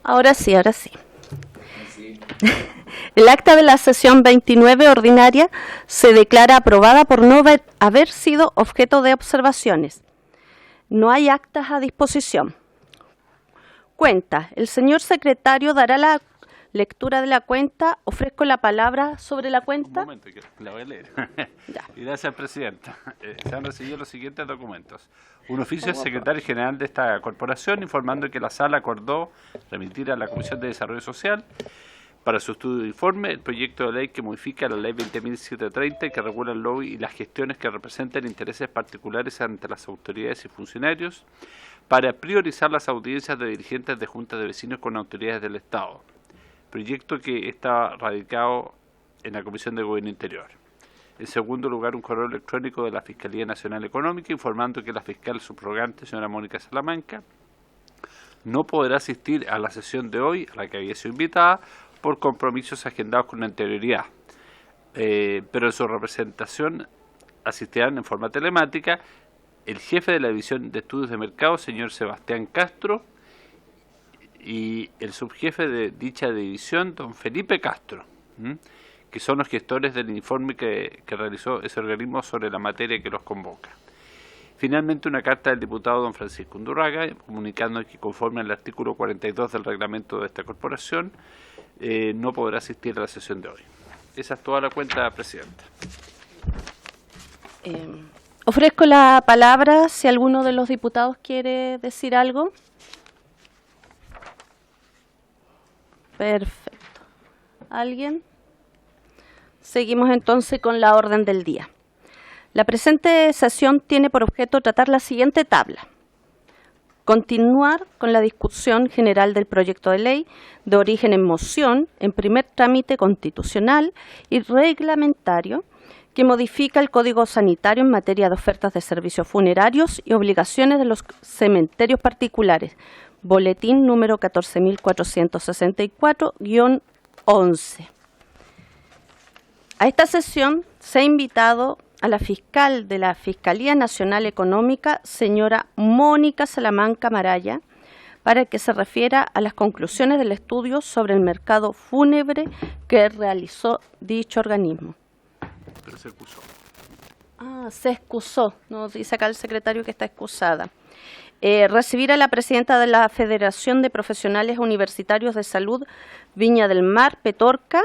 Ahora sí, ahora sí. El acta de la sesión 29 ordinaria se declara aprobada por no haber sido objeto de observaciones. No hay actas a disposición. Cuenta. El señor secretario dará la lectura de la cuenta. Ofrezco la palabra sobre la cuenta. Un momento, que la voy a leer. Gracias, Presidenta. Se han recibido los siguientes documentos. Un oficio del secretario general de esta corporación informando que la sala acordó remitir a la Comisión de Desarrollo Social para su estudio de informe el proyecto de ley que modifica la ley 20.730 que regula el lobby y las gestiones que representan intereses particulares ante las autoridades y funcionarios para priorizar las audiencias de dirigentes de juntas de vecinos con autoridades del Estado. Proyecto que está radicado en la Comisión de Gobierno Interior. En segundo lugar, un correo electrónico de la Fiscalía Nacional Económica informando que la fiscal subrogante, señora Mónica Salamanca, no podrá asistir a la sesión de hoy, a la que había sido invitada, por compromisos agendados con anterioridad. Pero en su representación asistirán en forma telemática el jefe de la División de Estudios de Mercado, señor Sebastián Castro, y el subjefe de dicha división, don Felipe Castro, que son los gestores del informe que realizó ese organismo sobre la materia que los convoca. Finalmente, una carta del diputado don Francisco Undurraga, comunicando que conforme al artículo 42 del reglamento de esta corporación, no podrá asistir a la sesión de hoy. Esa es toda la cuenta, Presidenta. Ofrezco la palabra si alguno de los diputados quiere decir algo. Perfecto. ¿Alguien? Seguimos entonces con la orden del día. La presente sesión tiene por objeto tratar la siguiente tabla. Continuar con la discusión general del proyecto de ley de origen en moción en primer trámite constitucional y reglamentario que modifica el Código Sanitario en materia de ofertas de servicios funerarios y obligaciones de los cementerios particulares. Boletín número 14.464-11. A esta sesión se ha invitado a la fiscal de la Fiscalía Nacional Económica, señora Mónica Salamanca Maraya, para que se refiera a las conclusiones del estudio sobre el mercado fúnebre que realizó dicho organismo. Pero se excusó. Se excusó. Nos dice acá el secretario que está excusada. Recibir a la presidenta de la Federación de Profesionales Universitarios de Salud Viña del Mar, Petorca,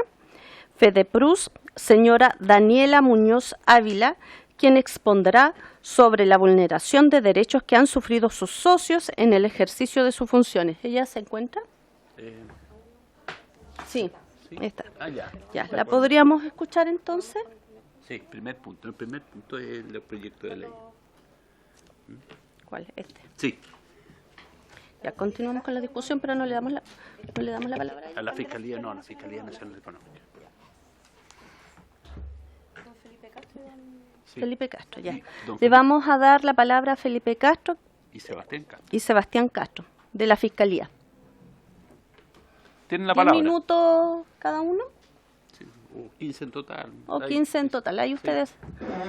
FEDEPRUS, señora Daniela Muñoz Ávila, quien expondrá sobre la vulneración de derechos que han sufrido sus socios en el ejercicio de sus funciones. ¿Ella se encuentra? Sí, está. Ya, ¿la podríamos escuchar entonces? Sí, primer punto. El primer punto es el proyecto de ley. ¿Cuál? Este. Sí. Ya continuamos con la discusión, pero no le damos la palabra a la Fiscalía, no, a la Fiscalía Nacional Económica. Sí. Felipe Castro, ya. Le vamos a dar la palabra a Felipe Castro y Sebastián Castro, de la Fiscalía. ¿Tienen la palabra? 10 minutos cada uno. Sí, o 15 en total. O 15 en total. Ahí ustedes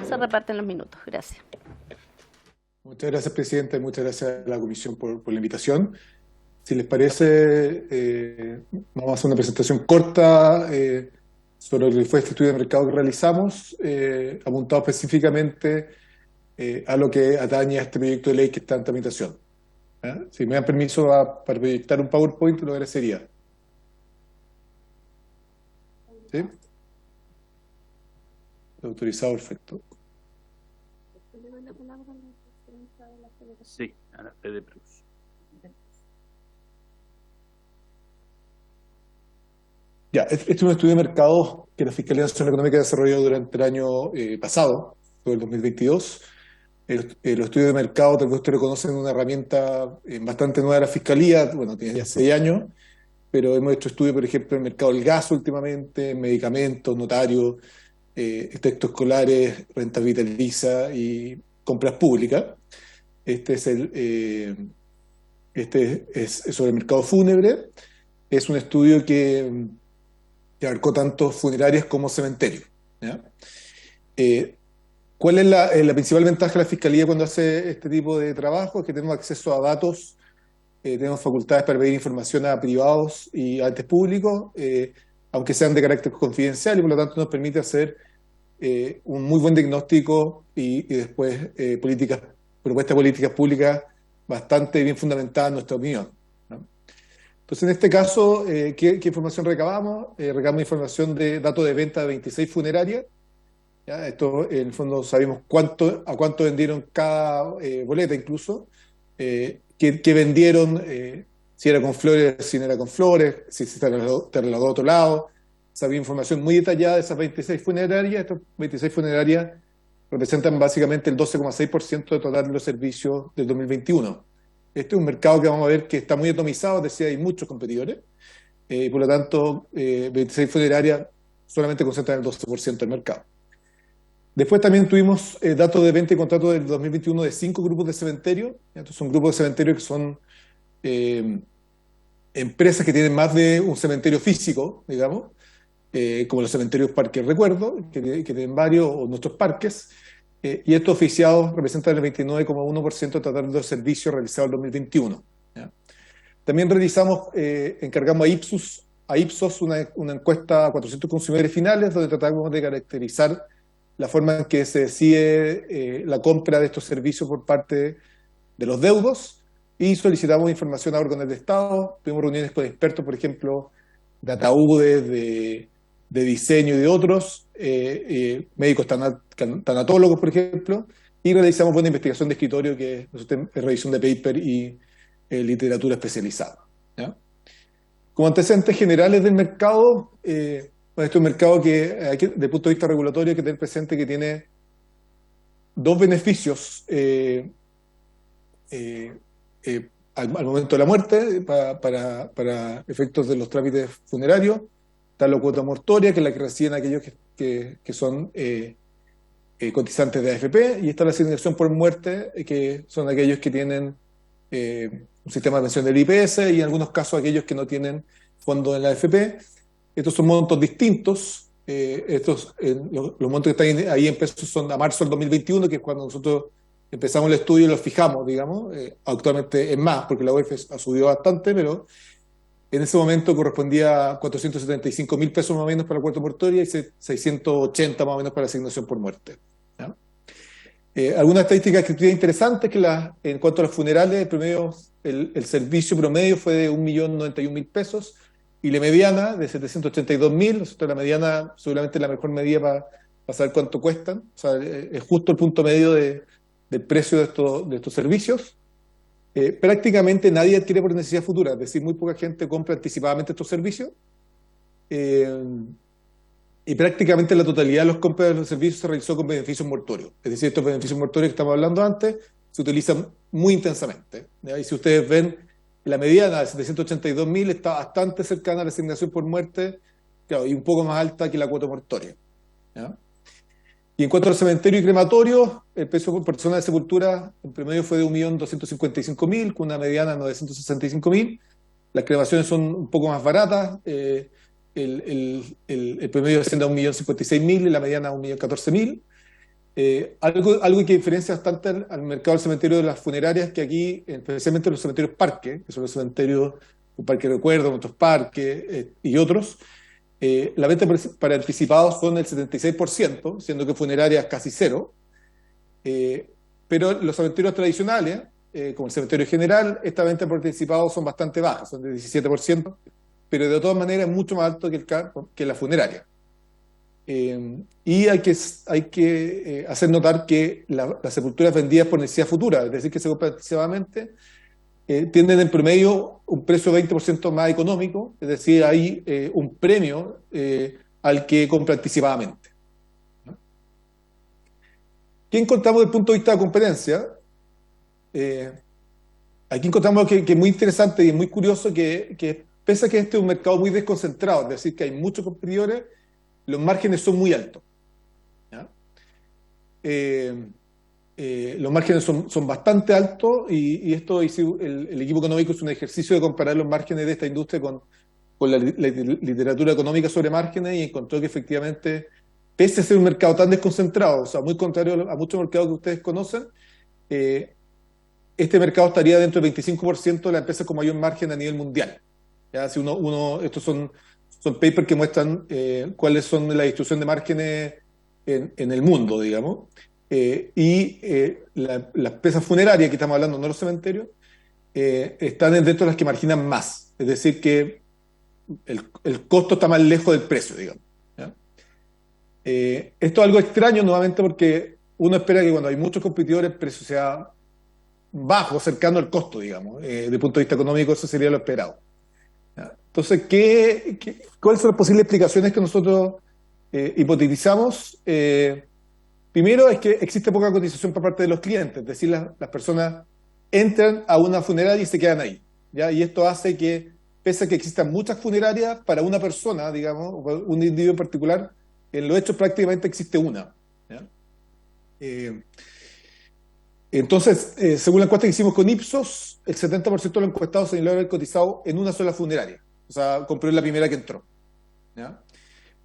se reparten los minutos. Gracias. Muchas gracias, Presidenta, y muchas gracias a la Comisión por la invitación. Si les parece, vamos a hacer una presentación corta sobre lo que fue este estudio de mercado que realizamos, apuntado específicamente a lo que atañe a este proyecto de ley que está en tramitación. Si me dan permiso para proyectar un PowerPoint, lo agradecería. ¿Sí? Autorizado, perfecto. Sí, a la FEDEPRUS. Ya, este es un estudio de mercado que la Fiscalía Nacional Económica desarrolló durante el año pasado, todo el 2022. Los estudios de mercado, tal vez ustedes lo conocen, una herramienta bastante nueva de la Fiscalía, bueno, tiene ya 6 años, pero hemos hecho estudios, por ejemplo, en el mercado del gas últimamente, medicamentos, notarios, textos escolares, renta vitalicia y compras públicas. Este es sobre el mercado fúnebre. Es un estudio que abarcó tanto funerarias como cementerios, ¿ya? ¿Cuál es la principal ventaja de la Fiscalía cuando hace este tipo de trabajo? Es que tenemos acceso a datos, tenemos facultades para pedir información a privados y a entes públicos, aunque sean de carácter confidencial, y por lo tanto nos permite hacer un muy buen diagnóstico y después propuestas políticas públicas bastante bien fundamentadas en nuestra opinión, ¿no? Entonces, en este caso, ¿qué información recabamos? Recabamos información de datos de venta de 26 funerarias. ¿Ya? Esto, en el fondo, sabemos a cuánto vendieron cada boleta, incluso, qué vendieron, si era con flores, si no era con flores, si se trasladó a otro lado. Sabía información muy detallada de esas 26 funerarias. Estas 26 funerarias representan básicamente el 12,6% de total de los servicios del 2021. Este es un mercado que vamos a ver que está muy atomizado, es decir, hay muchos competidores, y por lo tanto, 26 funerarias solamente concentran el 12% del mercado. Después también tuvimos datos de venta y contratos del 2021 de 5 grupos de cementerios. Estos son grupos de cementerios que son empresas que tienen más de un cementerio físico, digamos, como los cementerios Parque Recuerdo, que tienen varios, o nuestros parques, y estos oficiados representan el 29,1% de total de los servicios realizados en 2021. ¿Ya? También encargamos a Ipsos una encuesta a 400 consumidores finales, donde tratamos de caracterizar la forma en que se decide la compra de estos servicios por parte de los deudos, y solicitamos información a órganos de Estado. Tuvimos reuniones con expertos, por ejemplo, de ataúdes, de diseño y de otros, médicos tanatólogos, por ejemplo, y realizamos una investigación de escritorio que es revisión de paper y literatura especializada, ¿ya? Como antecedentes generales del mercado, este es un mercado que, desde el punto de vista regulatorio, hay que tener presente que tiene dos beneficios al momento de la muerte, para efectos de los trámites funerarios. Está la cuota mortuoria, que es la que reciben aquellos que son cotizantes de AFP, y está la asignación por muerte, que son aquellos que tienen un sistema de pensión del IPS, y en algunos casos aquellos que no tienen fondo en la AFP. Estos son montos distintos. Los montos que están ahí en pesos son a marzo del 2021, que es cuando nosotros empezamos el estudio y los fijamos, digamos. Actualmente es más, porque la UEF ha subido bastante, pero en ese momento correspondía a 475.000 pesos más o menos para la cuota mortuoria y 680 más o menos para la asignación por muerte, ¿ya? Algunas estadísticas que interesantes, que en cuanto a los funerales, el servicio promedio fue de 1.091.000 pesos, y la mediana de 782.000. O sea, la mediana seguramente es la mejor medida para saber cuánto cuestan. O sea, es justo el punto medio del precio de estos servicios. Prácticamente nadie adquiere por necesidad futura, es decir, muy poca gente compra anticipadamente estos servicios, y prácticamente la totalidad de los compras de los servicios se realizó con beneficios mortuorios. Es decir, estos beneficios mortuorios que estamos hablando antes se utilizan muy intensamente, ¿ya? Y si ustedes ven, la mediana de 782.000 está bastante cercana a la asignación por muerte, claro, y un poco más alta que la cuota mortuoria, ¿ya? Y en cuanto al cementerio y crematorio, el precio por persona de sepultura en promedio fue de 1.255.000, con una mediana de 965.000. Las cremaciones son un poco más baratas, el promedio asciende a 1.056.000 y la mediana a 1.014.000. Algo que diferencia bastante al mercado del cementerio de las funerarias, que aquí, especialmente los cementerios parques, que son los cementerios, un parque de recuerdo, otros parques y otros, la venta para anticipados son el 76%, siendo que funerarias casi cero. Pero los cementerios tradicionales, como el cementerio general, esta venta por anticipado son bastante bajas, son de 17%, pero de todas maneras es mucho más alto que la funeraria. Y hay que hacer notar que las sepulturas vendidas por necesidad futura, es decir, que se compran anticipadamente, tienen en promedio un precio 20% más económico, es decir, hay un premio al que compra anticipadamente, ¿no? ¿Qué encontramos desde el punto de vista de competencia? Aquí encontramos que es muy interesante y es muy curioso que pese a que este es un mercado muy desconcentrado, es decir, que hay muchos competidores, los márgenes son muy altos. ¿Ya? Los márgenes son bastante altos y esto el equipo económico hizo un ejercicio de comparar los márgenes de esta industria con la literatura económica sobre márgenes y encontró que efectivamente, pese a ser un mercado tan desconcentrado, o sea, muy contrario a muchos mercados que ustedes conocen, este mercado estaría dentro del 25% de las empresas con mayor margen a nivel mundial. ¿Ya? Si estos son papers que muestran cuáles son la distribución de márgenes en el mundo, digamos. Las empresas funerarias, que estamos hablando, no los cementerios, están dentro de las que marginan más. Es decir, que el costo está más lejos del precio, digamos. ¿Ya? Esto es algo extraño, nuevamente, porque uno espera que cuando hay muchos competidores el precio sea bajo, cercano al costo, digamos. Desde el punto de vista económico, eso sería lo esperado. ¿Ya? Entonces, ¿cuáles son las posibles explicaciones que nosotros hipotetizamos? Primero es que existe poca cotización por parte de los clientes, es decir, las personas entran a una funeraria y se quedan ahí. ¿Ya? Y esto hace que, pese a que existan muchas funerarias, para una persona, digamos, o para un individuo en particular, en los hechos prácticamente existe una. ¿Ya? Entonces, según la encuesta que hicimos con Ipsos, el 70% de los encuestados señaló haber cotizado en una sola funeraria. O sea, compró la primera que entró. ¿Ya?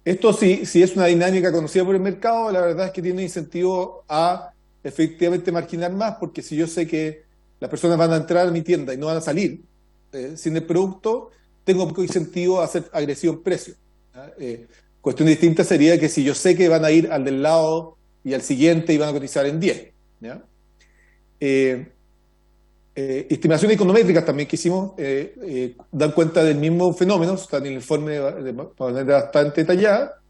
Esto si es una dinámica conocida por el mercado, la verdad es que tiene incentivo a efectivamente marginar más, porque si yo sé que las personas van a entrar a mi tienda y no van a salir sin el producto, tengo poco incentivo a ser agresivo en precio. Cuestión distinta sería que si yo sé que van a ir al del lado y al siguiente y van a cotizar en 10. ¿Ya? Estimaciones econométricas también que hicimos dan cuenta del mismo fenómeno, está en el informe de manera bastante detallada,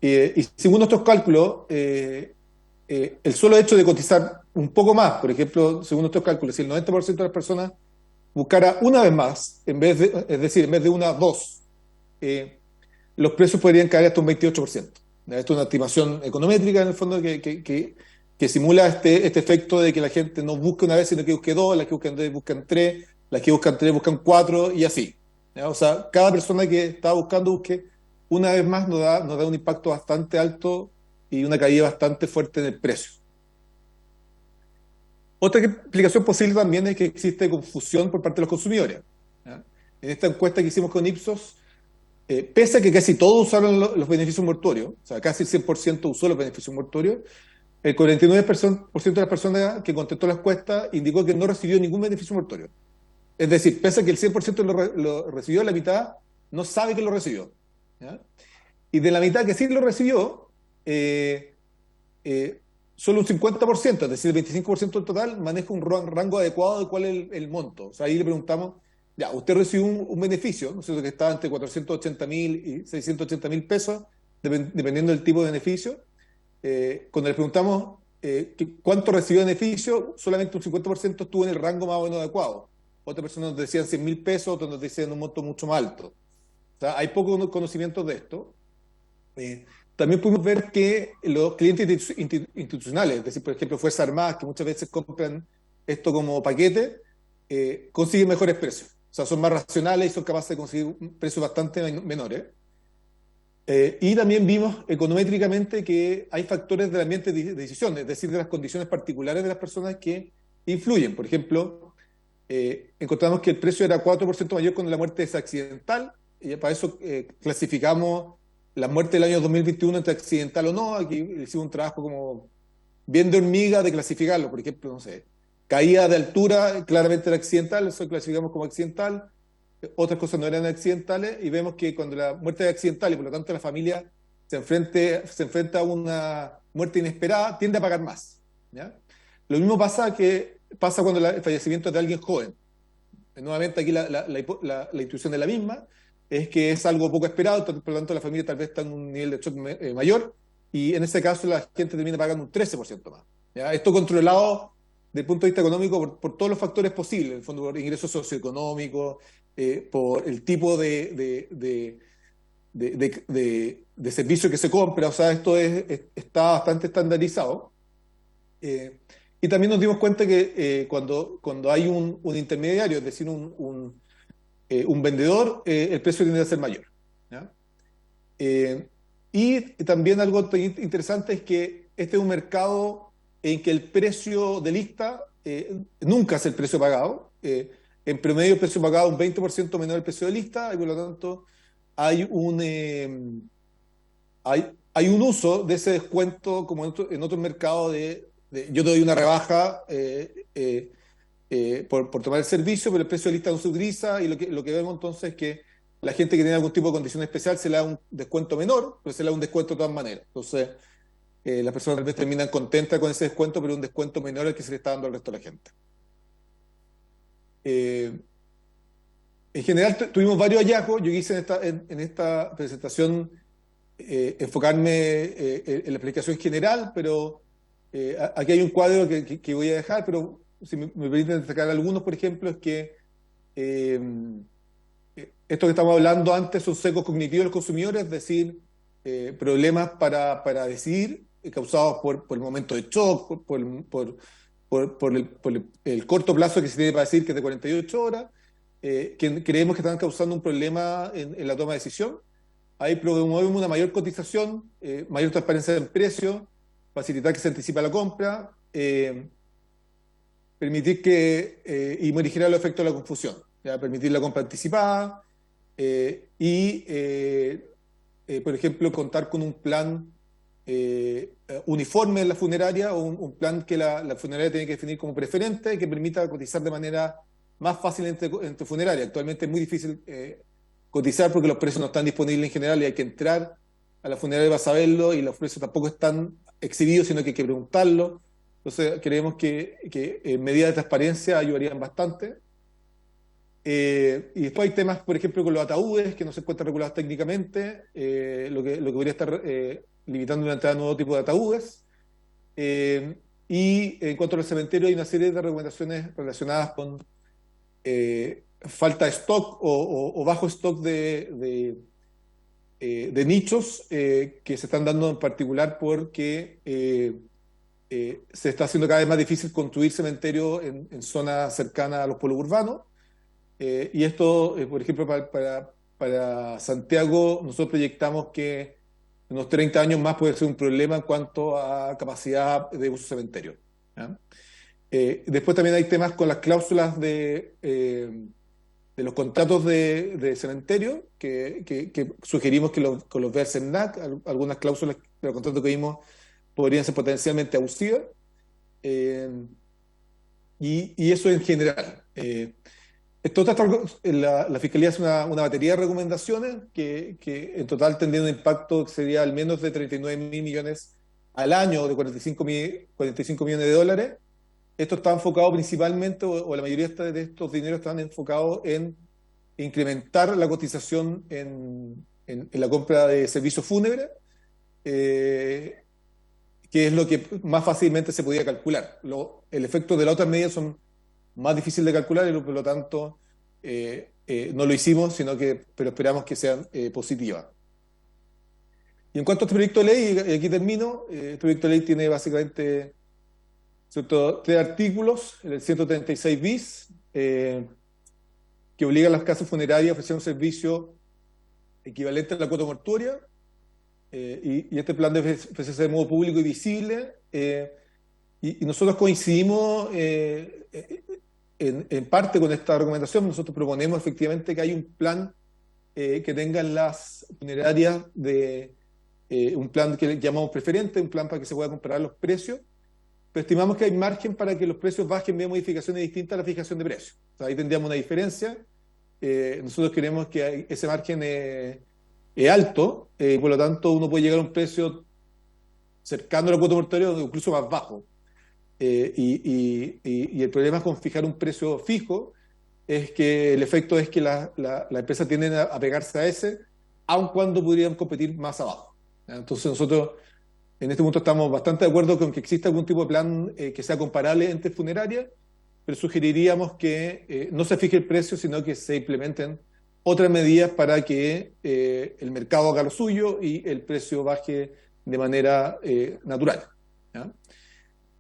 y según nuestros cálculos, el solo hecho de cotizar un poco más, por ejemplo, según nuestros cálculos, si el 90% de las personas buscara una vez más, es decir, en vez de una, dos, los precios podrían caer hasta un 28%. Esto es una estimación econométrica, en el fondo, que simula este efecto de que la gente no busque una vez, sino que busque dos, las que buscan dos buscan tres, las que buscan tres buscan cuatro, y así. ¿Ya? O sea, cada persona que está buscando busque una vez más nos da un impacto bastante alto y una caída bastante fuerte en el precio. Otra explicación posible también es que existe confusión por parte de los consumidores. ¿Ya? En esta encuesta que hicimos con Ipsos, pese a que casi todos usaron los beneficios mortuorios, o sea, casi el 100% usó los beneficios mortuorios, el 49% de las personas que contestó la encuesta indicó que no recibió ningún beneficio mortuorio. Es decir, pese a que el 100% lo recibió, la mitad no sabe que lo recibió. ¿Ya? Y de la mitad que sí lo recibió, solo un 50%, es decir, el 25% del total, maneja un rango adecuado de cuál es el monto. O sea, ahí le preguntamos, ya, usted recibió un beneficio, ¿no es cierto?, que estaba entre 480.000 y 680.000 pesos, dependiendo del tipo de beneficio. Cuando le preguntamos cuánto recibió de beneficio, solamente un 50% estuvo en el rango más o menos adecuado. Otras personas nos decían 100.000 pesos, otros nos decían un monto mucho más alto. O sea, hay pocos conocimientos de esto. También pudimos ver que los clientes institucionales, es decir, por ejemplo, Fuerzas Armadas, que muchas veces compran esto como paquete, consiguen mejores precios. O sea, son más racionales y son capaces de conseguir precios bastante menores. Y también vimos econométricamente que hay factores del ambiente de decisión, es decir, de las condiciones particulares de las personas que influyen. Por ejemplo, encontramos que el precio era 4% mayor cuando la muerte es accidental, y para eso clasificamos la muerte del año 2021 entre accidental o no. Aquí hicimos un trabajo como bien de hormiga de clasificarlo. Por ejemplo, no sé, caída de altura claramente era accidental, eso clasificamos como accidental. Otras cosas no eran accidentales, y vemos que cuando la muerte es accidental y por lo tanto la familia se enfrenta a una muerte inesperada, tiende a pagar más. ¿Ya? Lo mismo pasa cuando el fallecimiento es de alguien joven. Nuevamente aquí la intuición es la misma, es que es algo poco esperado, por lo tanto la familia tal vez está en un nivel de shock mayor, y en ese caso la gente termina pagando un 13% más. ¿Ya? Esto controlado desde el punto de vista económico por todos los factores posibles, en el fondo por ingresos socioeconómicos, por el tipo de servicio que se compra. O sea, esto está bastante estandarizado. Y también nos dimos cuenta que cuando hay un intermediario, es decir, un vendedor, el precio tiende a ser mayor, ¿ya? Y también algo interesante es que este es un mercado en que el precio de lista nunca es el precio pagado. En promedio el precio pagado es un 20% menor al precio de lista, y por lo tanto hay un uso de ese descuento como en otros mercados yo te doy una rebaja por tomar el servicio, pero el precio de lista no se utiliza, y lo que vemos entonces es que la gente que tiene algún tipo de condición especial se le da un descuento menor, pero se le da un descuento de todas maneras. Entonces, las personas tal vez terminan contentas con ese descuento, pero un descuento menor al que se le está dando al resto de la gente. En general, tuvimos varios hallazgos. Yo quise en esta presentación enfocarme en la explicación general, pero aquí hay un cuadro que voy a dejar, pero si me permiten destacar algunos, por ejemplo, es que esto que estamos hablando antes son sesgos cognitivos de los consumidores, es decir, problemas para decidir causados por el momento de shock, por el corto plazo que se tiene para decir, que es de 48 horas, que creemos que están causando un problema en la toma de decisión. Ahí promovemos una mayor cotización, mayor transparencia en precios, facilitar que se anticipe la compra, permitir y morigerar los efectos de la confusión, ¿ya? Permitir la compra anticipada, por ejemplo, contar con un plan uniforme en la funeraria, o un plan que la funeraria tiene que definir como preferente, que permita cotizar de manera más fácil entre funerarias. Actualmente es muy difícil cotizar porque los precios no están disponibles en general y hay que entrar a la funeraria para saberlo, y los precios tampoco están exhibidos, sino que hay que preguntarlo. Entonces creemos que medidas de transparencia ayudarían bastante. Y después hay temas, por ejemplo, con los ataúdes, que no se encuentran regulados técnicamente, lo que podría estar limitando la entrada de nuevo tipo de ataúdes. Y en cuanto al cementerio, hay una serie de recomendaciones relacionadas con falta de stock o bajo stock de nichos que se están dando en particular porque se está haciendo cada vez más difícil construir cementerios en zonas cercanas a los polos urbanos. Y esto, por ejemplo, para Santiago, nosotros proyectamos que en unos 30 años más puede ser un problema en cuanto a capacidad de uso cementerio, ¿ya? Después también hay temas con las cláusulas de los contratos de cementerio, que sugerimos que los vea el CERNAC. Algunas cláusulas de los contratos que vimos podrían ser potencialmente abusivas. Y eso en general. La Fiscalía hace una batería de recomendaciones que en total tendría un impacto que sería al menos de 39.000 millones al año, de 45 millones de dólares. Esto está enfocado principalmente, o la mayoría de estos dineros están enfocados en incrementar la cotización en la compra de servicios fúnebres, que es lo que más fácilmente se podía calcular. El efecto de las otras medidas son más difícil de calcular, y por lo tanto no lo hicimos, pero esperamos que sean positivas. Y en cuanto a este proyecto de ley, y aquí termino, este proyecto de ley tiene básicamente tres artículos: el 136 bis, que obliga a las casas funerarias a ofrecer un servicio equivalente a la cuota mortuoria, y este plan debe ofrecerse de modo público y visible, y nosotros coincidimos en parte con esta recomendación. Nosotros proponemos efectivamente que hay un plan que tengan las funerarias un plan que llamamos preferente, un plan para que se pueda comparar los precios, pero estimamos que hay margen para que los precios bajen vía modificaciones distintas a la fijación de precios. O sea, ahí tendríamos una diferencia. Nosotros queremos que ese margen es alto, por lo tanto uno puede llegar a un precio cercano a la cuota mortuoria o incluso más bajo. Y el problema con fijar un precio fijo es que el efecto es que la empresa tienden a pegarse a ese, aun cuando podrían competir más abajo. Entonces nosotros en este punto estamos bastante de acuerdo con que exista algún tipo de plan que sea comparable entre funerarias, pero sugeriríamos que no se fije el precio, sino que se implementen otras medidas para que el mercado haga lo suyo y el precio baje de manera natural, ¿ya?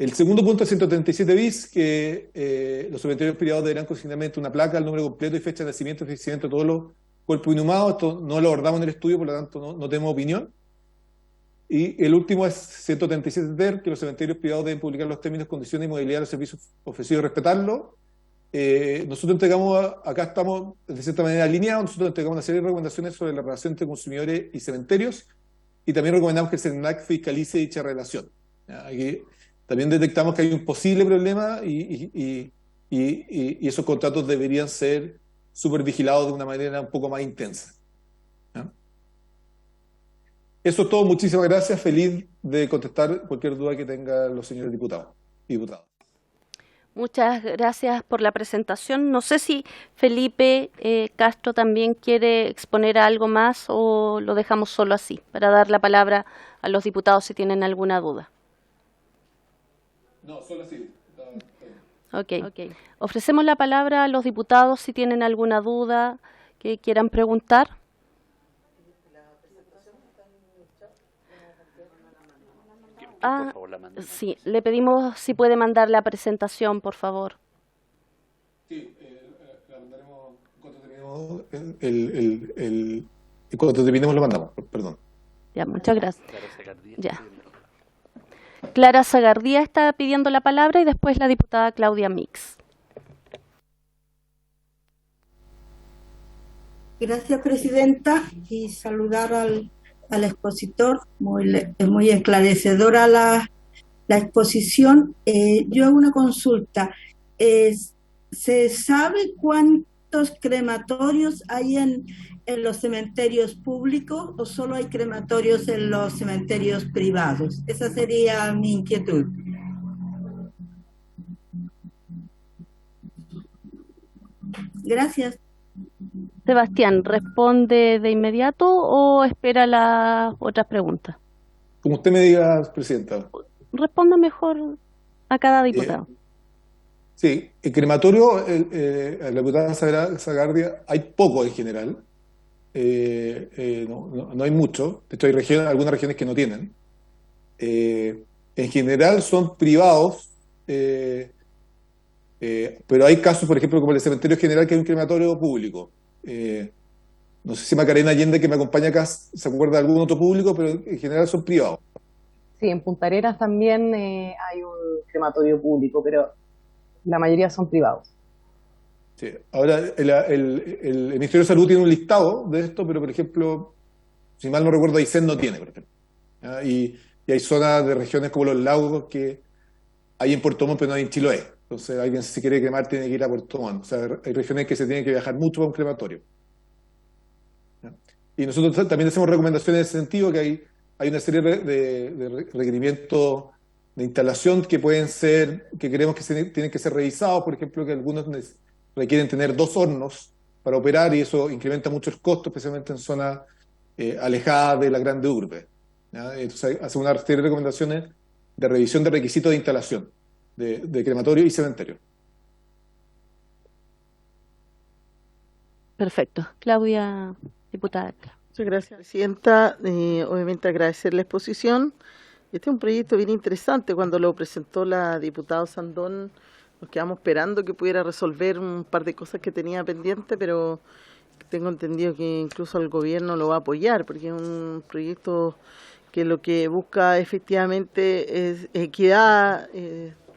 El segundo punto es 137 bis, que los cementerios privados deberán consignarmente una placa, el número completo y fecha de nacimiento y fallecimiento de todos los cuerpos inhumados. Esto no lo abordamos en el estudio, por lo tanto no tenemos opinión. Y el último es 137 ter, que los cementerios privados deben publicar los términos, condiciones y modalidad de los servicios ofrecidos y respetarlo. Nosotros entregamos, acá estamos de cierta manera alineados, nosotros entregamos una serie de recomendaciones sobre la relación entre consumidores y cementerios, y también recomendamos que el SENAC fiscalice dicha relación. Aquí también detectamos que hay un posible problema y esos contratos deberían ser supervigilados de una manera un poco más intensa. Eso es todo, muchísimas gracias, feliz de contestar cualquier duda que tengan los señores diputados y diputadas. Muchas gracias por la presentación. No sé si Felipe Castro también quiere exponer algo más o lo dejamos solo así, para dar la palabra a los diputados si tienen alguna duda. No, solo así. Ok. Ofrecemos la palabra a los diputados si tienen alguna duda que quieran preguntar. Sí, le pedimos si puede mandar la presentación, por favor. Sí, la mandaremos cuando terminemos lo mandamos, perdón. Ya, muchas gracias. Ya. Clara Sagardía está pidiendo la palabra y después la diputada Claudia Mix. Gracias, presidenta, y saludar al expositor, muy esclarecedora la exposición. Yo hago una consulta. ¿Se sabe cuántos crematorios hay en los cementerios públicos o solo hay crematorios en los cementerios privados? Esa sería mi inquietud. Gracias. Sebastián, ¿responde de inmediato o espera las otras preguntas? Como usted me diga, presidenta. Responda mejor a cada diputado. Sí, el crematorio, la diputada Sagardia, hay poco en general. No hay mucho. De hecho, hay algunas regiones que no tienen. En general son privados, pero hay casos, por ejemplo, como el cementerio general, que hay un crematorio público. No sé si Macarena Allende, que me acompaña acá, se acuerda de algún otro público, pero en general son privados. Sí, en Punta Arenas también hay un crematorio público, pero la mayoría son privados. Sí. Ahora, el Ministerio de Salud tiene un listado de esto, pero por ejemplo, si mal no recuerdo, Aysén no tiene, por ejemplo. Y hay zonas de regiones como los lagos que hay en Puerto Montt, pero no hay en Chiloé. Entonces, alguien si quiere cremar tiene que ir a Puerto Montt. O sea, hay regiones que se tienen que viajar mucho para un crematorio. Y nosotros también hacemos recomendaciones en ese sentido, que hay una serie de requerimientos de instalación que creemos que tienen que ser revisados. Por ejemplo, que algunos requieren tener 2 hornos para operar y eso incrementa mucho el costo, especialmente en zonas alejadas de la grande urbe. Entonces hacemos una serie de recomendaciones de revisión de requisitos de instalación de crematorio y cementerio. Perfecto. Claudia, diputada. Muchas gracias, presidenta. Obviamente agradecer la exposición. Este es un proyecto bien interesante. Cuando lo presentó la diputada Sandón, nos quedamos esperando que pudiera resolver un par de cosas que tenía pendiente, pero tengo entendido que incluso el gobierno lo va a apoyar, porque es un proyecto que lo que busca efectivamente es equidad,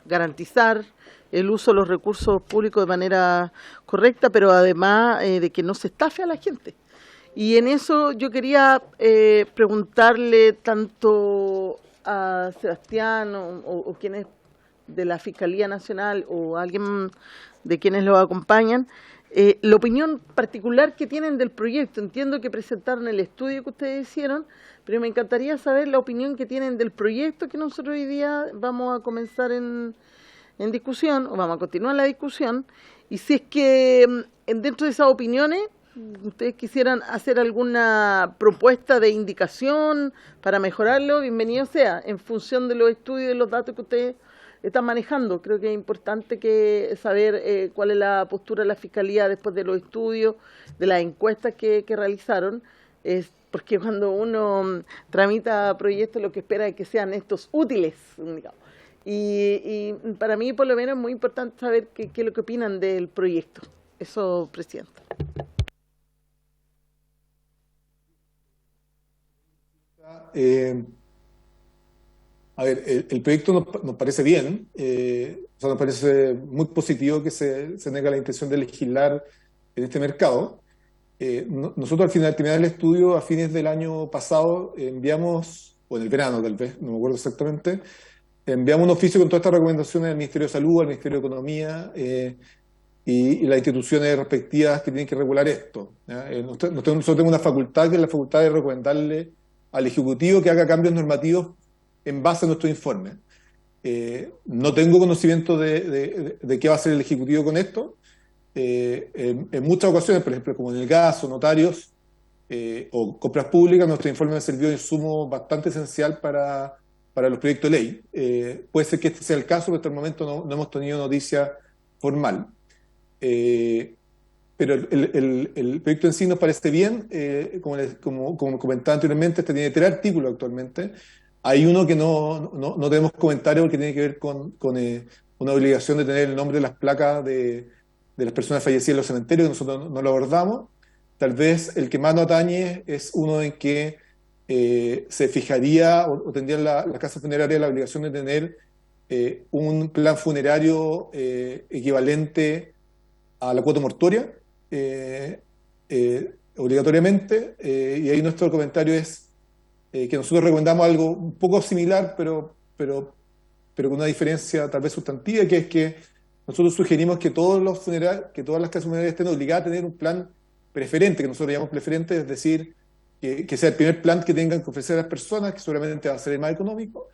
garantizar el uso de los recursos públicos de manera correcta, pero además de que no se estafe a la gente. Y en eso yo quería preguntarle tanto a Sebastián o quienes de la Fiscalía Nacional o alguien de quienes lo acompañan, la opinión particular que tienen del proyecto. Entiendo que presentaron el estudio que ustedes hicieron, pero me encantaría saber la opinión que tienen del proyecto que nosotros hoy día vamos a comenzar en discusión, o vamos a continuar la discusión, y si es que dentro de esas opiniones ustedes quisieran hacer alguna propuesta de indicación para mejorarlo, bienvenido sea, en función de los estudios y de los datos que ustedes están manejando. Creo que es importante saber cuál es la postura de la Fiscalía después de los estudios, de las encuestas que realizaron, porque cuando uno tramita proyectos lo que espera es que sean estos útiles, digamos. Y para mí, por lo menos, es muy importante saber qué es lo que opinan del proyecto. Eso, Presidenta. A ver, el proyecto nos parece bien, o sea, nos parece muy positivo que se tenga la intención de legislar en este mercado. Nosotros al final, terminar el estudio, a fines del año pasado, enviamos, o en el verano tal vez, no me acuerdo exactamente, enviamos un oficio con todas estas recomendaciones al Ministerio de Salud, al Ministerio de Economía y las instituciones respectivas que tienen que regular esto, ¿ya? Nosotros tenemos una facultad, que es la facultad de recomendarle al Ejecutivo que haga cambios normativos en base a nuestro informe. No tengo conocimiento de qué va a hacer el Ejecutivo con esto. En muchas ocasiones, por ejemplo, como en el gas o notarios o compras públicas, nuestro informe ha servido de insumo bastante esencial para los proyectos de ley. Puede ser que este sea el caso, pero hasta el momento no hemos tenido noticia formal. Pero el proyecto en sí nos parece bien. Como comentaba anteriormente, este tiene 3 artículos actualmente. Hay uno que no tenemos comentarios porque tiene que ver con una obligación de tener el nombre de las placas de las personas fallecidas en los cementerios, que nosotros no lo abordamos. Tal vez el que más nos atañe es uno en que se fijaría o tendrían las casas funerarias la obligación de tener un plan funerario equivalente a la cuota mortuoria, obligatoriamente, y ahí nuestro comentario es que nosotros recomendamos algo un poco similar, pero con una diferencia tal vez sustantiva, que es que nosotros sugerimos que todas las casas funerarias estén obligadas a tener un plan preferente, que nosotros llamamos preferente, es decir, que sea el primer plan que tengan que ofrecer a las personas, que seguramente va a ser el más económico,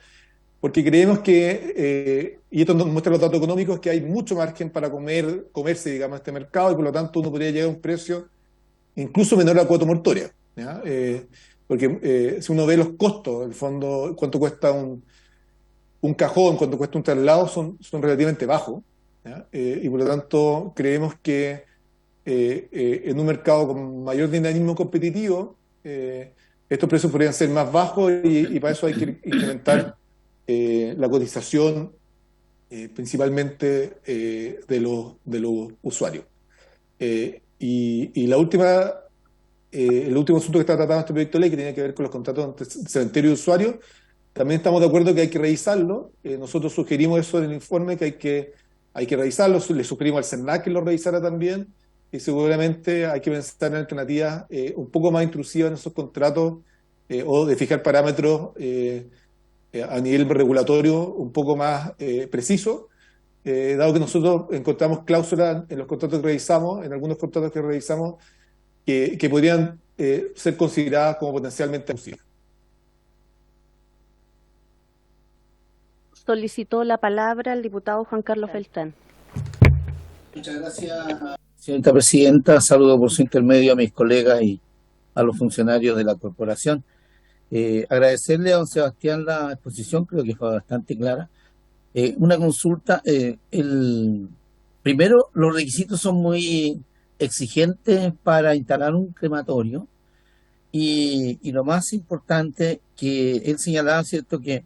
porque creemos que, y esto nos muestra los datos económicos, que hay mucho margen para comerse, digamos, este mercado, y por lo tanto uno podría llegar a un precio incluso menor a la cuota mortuoria, ¿ya? Porque si uno ve los costos, en el fondo, cuánto cuesta un cajón, cuánto cuesta un traslado, son relativamente bajos, ¿ya? Y por lo tanto creemos que en un mercado con mayor dinamismo competitivo, estos precios podrían ser más bajos y para eso hay que incrementar la cotización principalmente de los usuarios. Y el último asunto que está tratando este proyecto de ley, que tiene que ver con los contratos entre cementerio y usuario, también estamos de acuerdo que hay que revisarlo. Nosotros sugerimos eso en el informe, que hay que revisarlo. Le sugerimos al CERNAC que lo revisara también, y seguramente hay que pensar en alternativas un poco más intrusivas en esos contratos, o de fijar parámetros a nivel regulatorio un poco más precisos, dado que nosotros encontramos cláusulas en los contratos que revisamos, en algunos contratos que revisamos, que podrían ser consideradas como potencialmente abusivas. Solicitó la palabra el diputado Juan Carlos Beltrán. Muchas gracias, señorita presidenta. Saludo por su intermedio a mis colegas y a los funcionarios de la corporación. Agradecerle a don Sebastián la exposición, creo que fue bastante clara. Una consulta. Primero, los requisitos son muy exigentes para instalar un crematorio, y lo más importante que él señalaba, ¿cierto?, que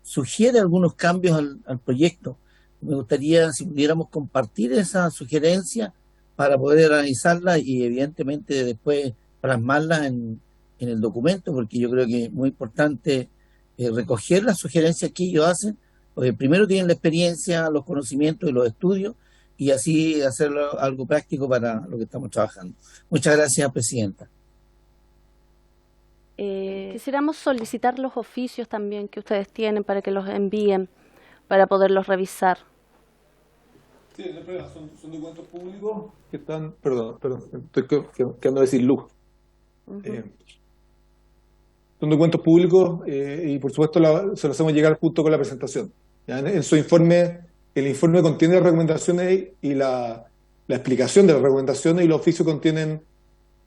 sugiere algunos cambios al proyecto. Me gustaría si pudiéramos compartir esa sugerencia para poder analizarla y evidentemente después plasmarla en el documento, porque yo creo que es muy importante recoger las sugerencias que ellos hacen, porque primero tienen la experiencia, los conocimientos y los estudios, y así hacerlo algo práctico para lo que estamos trabajando. Muchas gracias, presidenta. Quisiéramos solicitar los oficios también que ustedes tienen para que los envíen, para poderlos revisar. Sí, no hay problema. Son documentos públicos que están... Perdón, estoy quedando decir luz. Son documentos públicos y por supuesto se los hacemos llegar junto con la presentación. ¿Ya? En su informe, el informe contiene las recomendaciones y la explicación de las recomendaciones, y los oficios contienen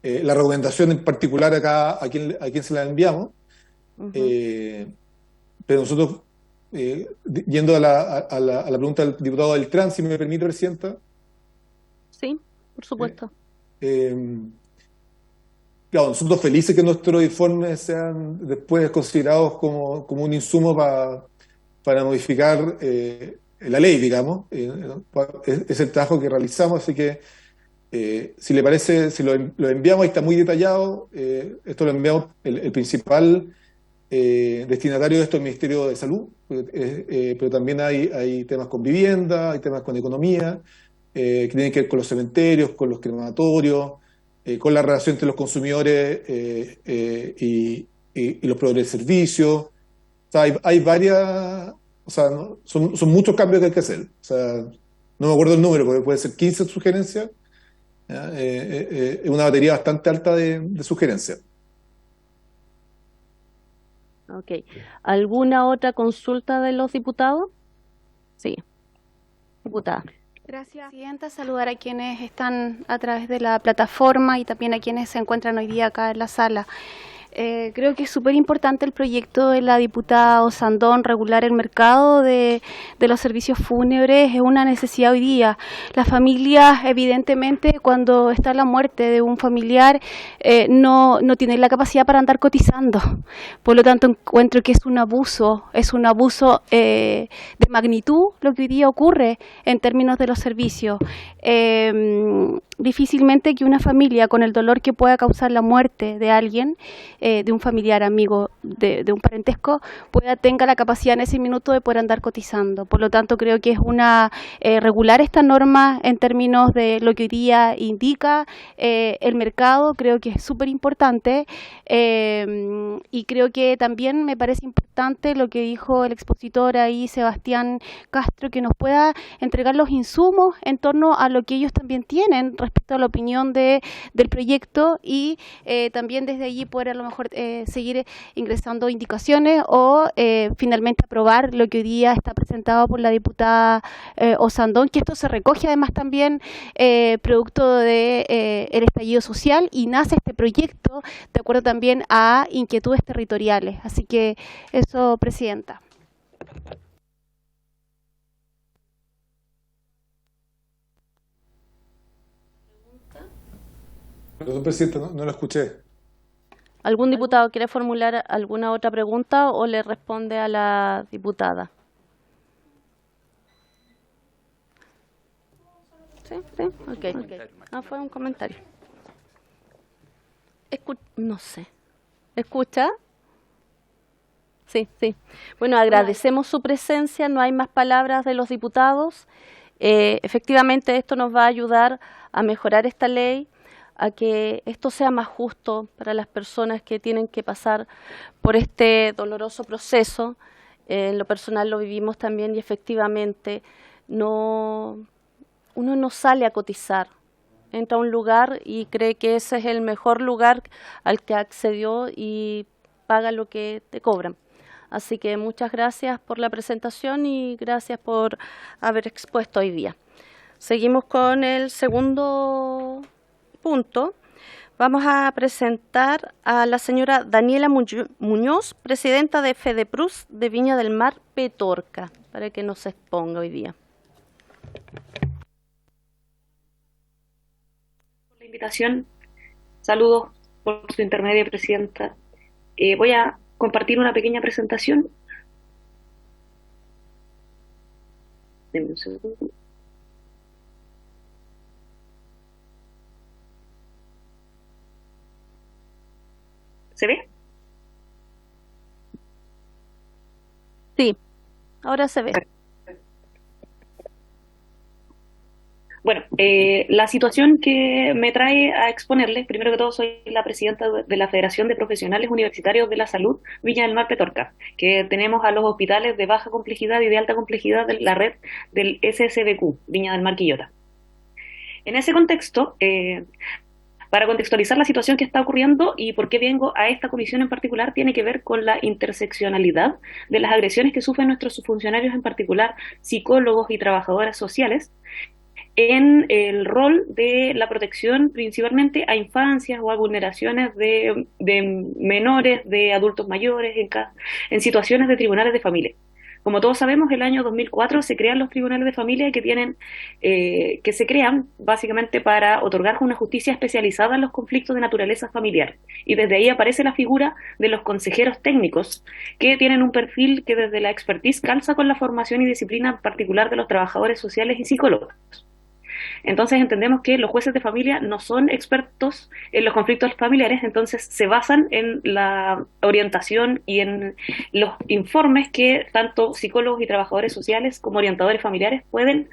la recomendación en particular acá a quien se la enviamos. Pero nosotros, yendo a la pregunta del diputado Beltrán, si me permite, presidenta. Sí, por supuesto. Claro, nosotros felices que nuestros informes sean después considerados como un insumo para para modificar la ley, digamos. Es el trabajo que realizamos, así que si le parece, si lo enviamos, ahí está muy detallado. Esto lo enviamos, el principal destinatario de esto es el Ministerio de Salud, pero también hay temas con vivienda, hay temas con economía, que tienen que ver con los cementerios, con los crematorios, con la relación entre los consumidores y los proveedores de servicios. O sea, hay varias, o sea, son muchos cambios que hay que hacer. O sea, no me acuerdo el número, porque puede ser 15 sugerencias. Es una batería bastante alta de sugerencias. Ok. ¿Alguna otra consulta de los diputados? Sí. Diputada. Gracias, Presidenta. Saludar a quienes están a través de la plataforma y también a quienes se encuentran hoy día acá en la sala. Creo que es súper importante el proyecto de la diputada Osandón, regular el mercado de los servicios fúnebres, es una necesidad hoy día. Las familias, evidentemente, cuando está la muerte de un familiar, no tienen la capacidad para andar cotizando. Por lo tanto, encuentro que es un abuso de magnitud lo que hoy día ocurre en términos de los servicios. Difícilmente que una familia, con el dolor que pueda causar la muerte de alguien, de un familiar, amigo, de un parentesco, tenga la capacidad en ese minuto de poder andar cotizando. Por lo tanto, creo que es regular esta norma en términos de lo que hoy día indica el mercado, creo que es súper importante, y creo que también me parece importante lo que dijo el expositor ahí, Sebastián Castro, que nos pueda entregar los insumos en torno a lo que ellos también tienen respecto a la opinión del proyecto y también desde allí poder a lo mejor seguir ingresando indicaciones o finalmente aprobar lo que hoy día está presentado por la diputada Osandón, que esto se recoge además también producto de el estallido social y nace este proyecto de acuerdo también a inquietudes territoriales. Así que eso, Presidenta. Perdón, Presidente, no lo escuché. ¿Algún diputado quiere formular alguna otra pregunta o le responde a la diputada? Sí, ok. Fue un comentario. No sé. ¿Escucha? Sí. Bueno, agradecemos su presencia, no hay más palabras de los diputados. Efectivamente, esto nos va a ayudar a mejorar esta ley, a que esto sea más justo para las personas que tienen que pasar por este doloroso proceso. En lo personal lo vivimos también y efectivamente uno no sale a cotizar, entra a un lugar y cree que ese es el mejor lugar al que accedió y paga lo que te cobran. Así que muchas gracias por la presentación y gracias por haber expuesto hoy día. Seguimos con el segundo punto. Vamos a presentar a la señora Daniela Muñoz, presidenta de FEDEPRUS de Viña del Mar, Petorca, para que nos exponga hoy día. Por la invitación, saludos por su intermedio, Presidenta. Voy a compartir una pequeña presentación. Denme un segundo. ¿Se ve? Sí, ahora se ve. Bueno, la situación que me trae a exponerles, primero que todo soy la presidenta de la Federación de Profesionales Universitarios de la Salud Viña del Mar Petorca, que tenemos a los hospitales de baja complejidad y de alta complejidad de la red del SSBQ, Viña del Mar Quillota. En ese contexto, para contextualizar la situación que está ocurriendo y por qué vengo a esta comisión en particular, tiene que ver con la interseccionalidad de las agresiones que sufren nuestros subfuncionarios, en particular psicólogos y trabajadoras sociales, en el rol de la protección principalmente a infancias o a vulneraciones de menores, de adultos mayores, en situaciones de tribunales de familia. Como todos sabemos, el año 2004 se crean los tribunales de familia que se crean básicamente para otorgar una justicia especializada en los conflictos de naturaleza familiar. Y desde ahí aparece la figura de los consejeros técnicos, que tienen un perfil que desde la expertise calza con la formación y disciplina particular de los trabajadores sociales y psicólogos. Entonces entendemos que los jueces de familia no son expertos en los conflictos familiares, entonces se basan en la orientación y en los informes que tanto psicólogos y trabajadores sociales como orientadores familiares pueden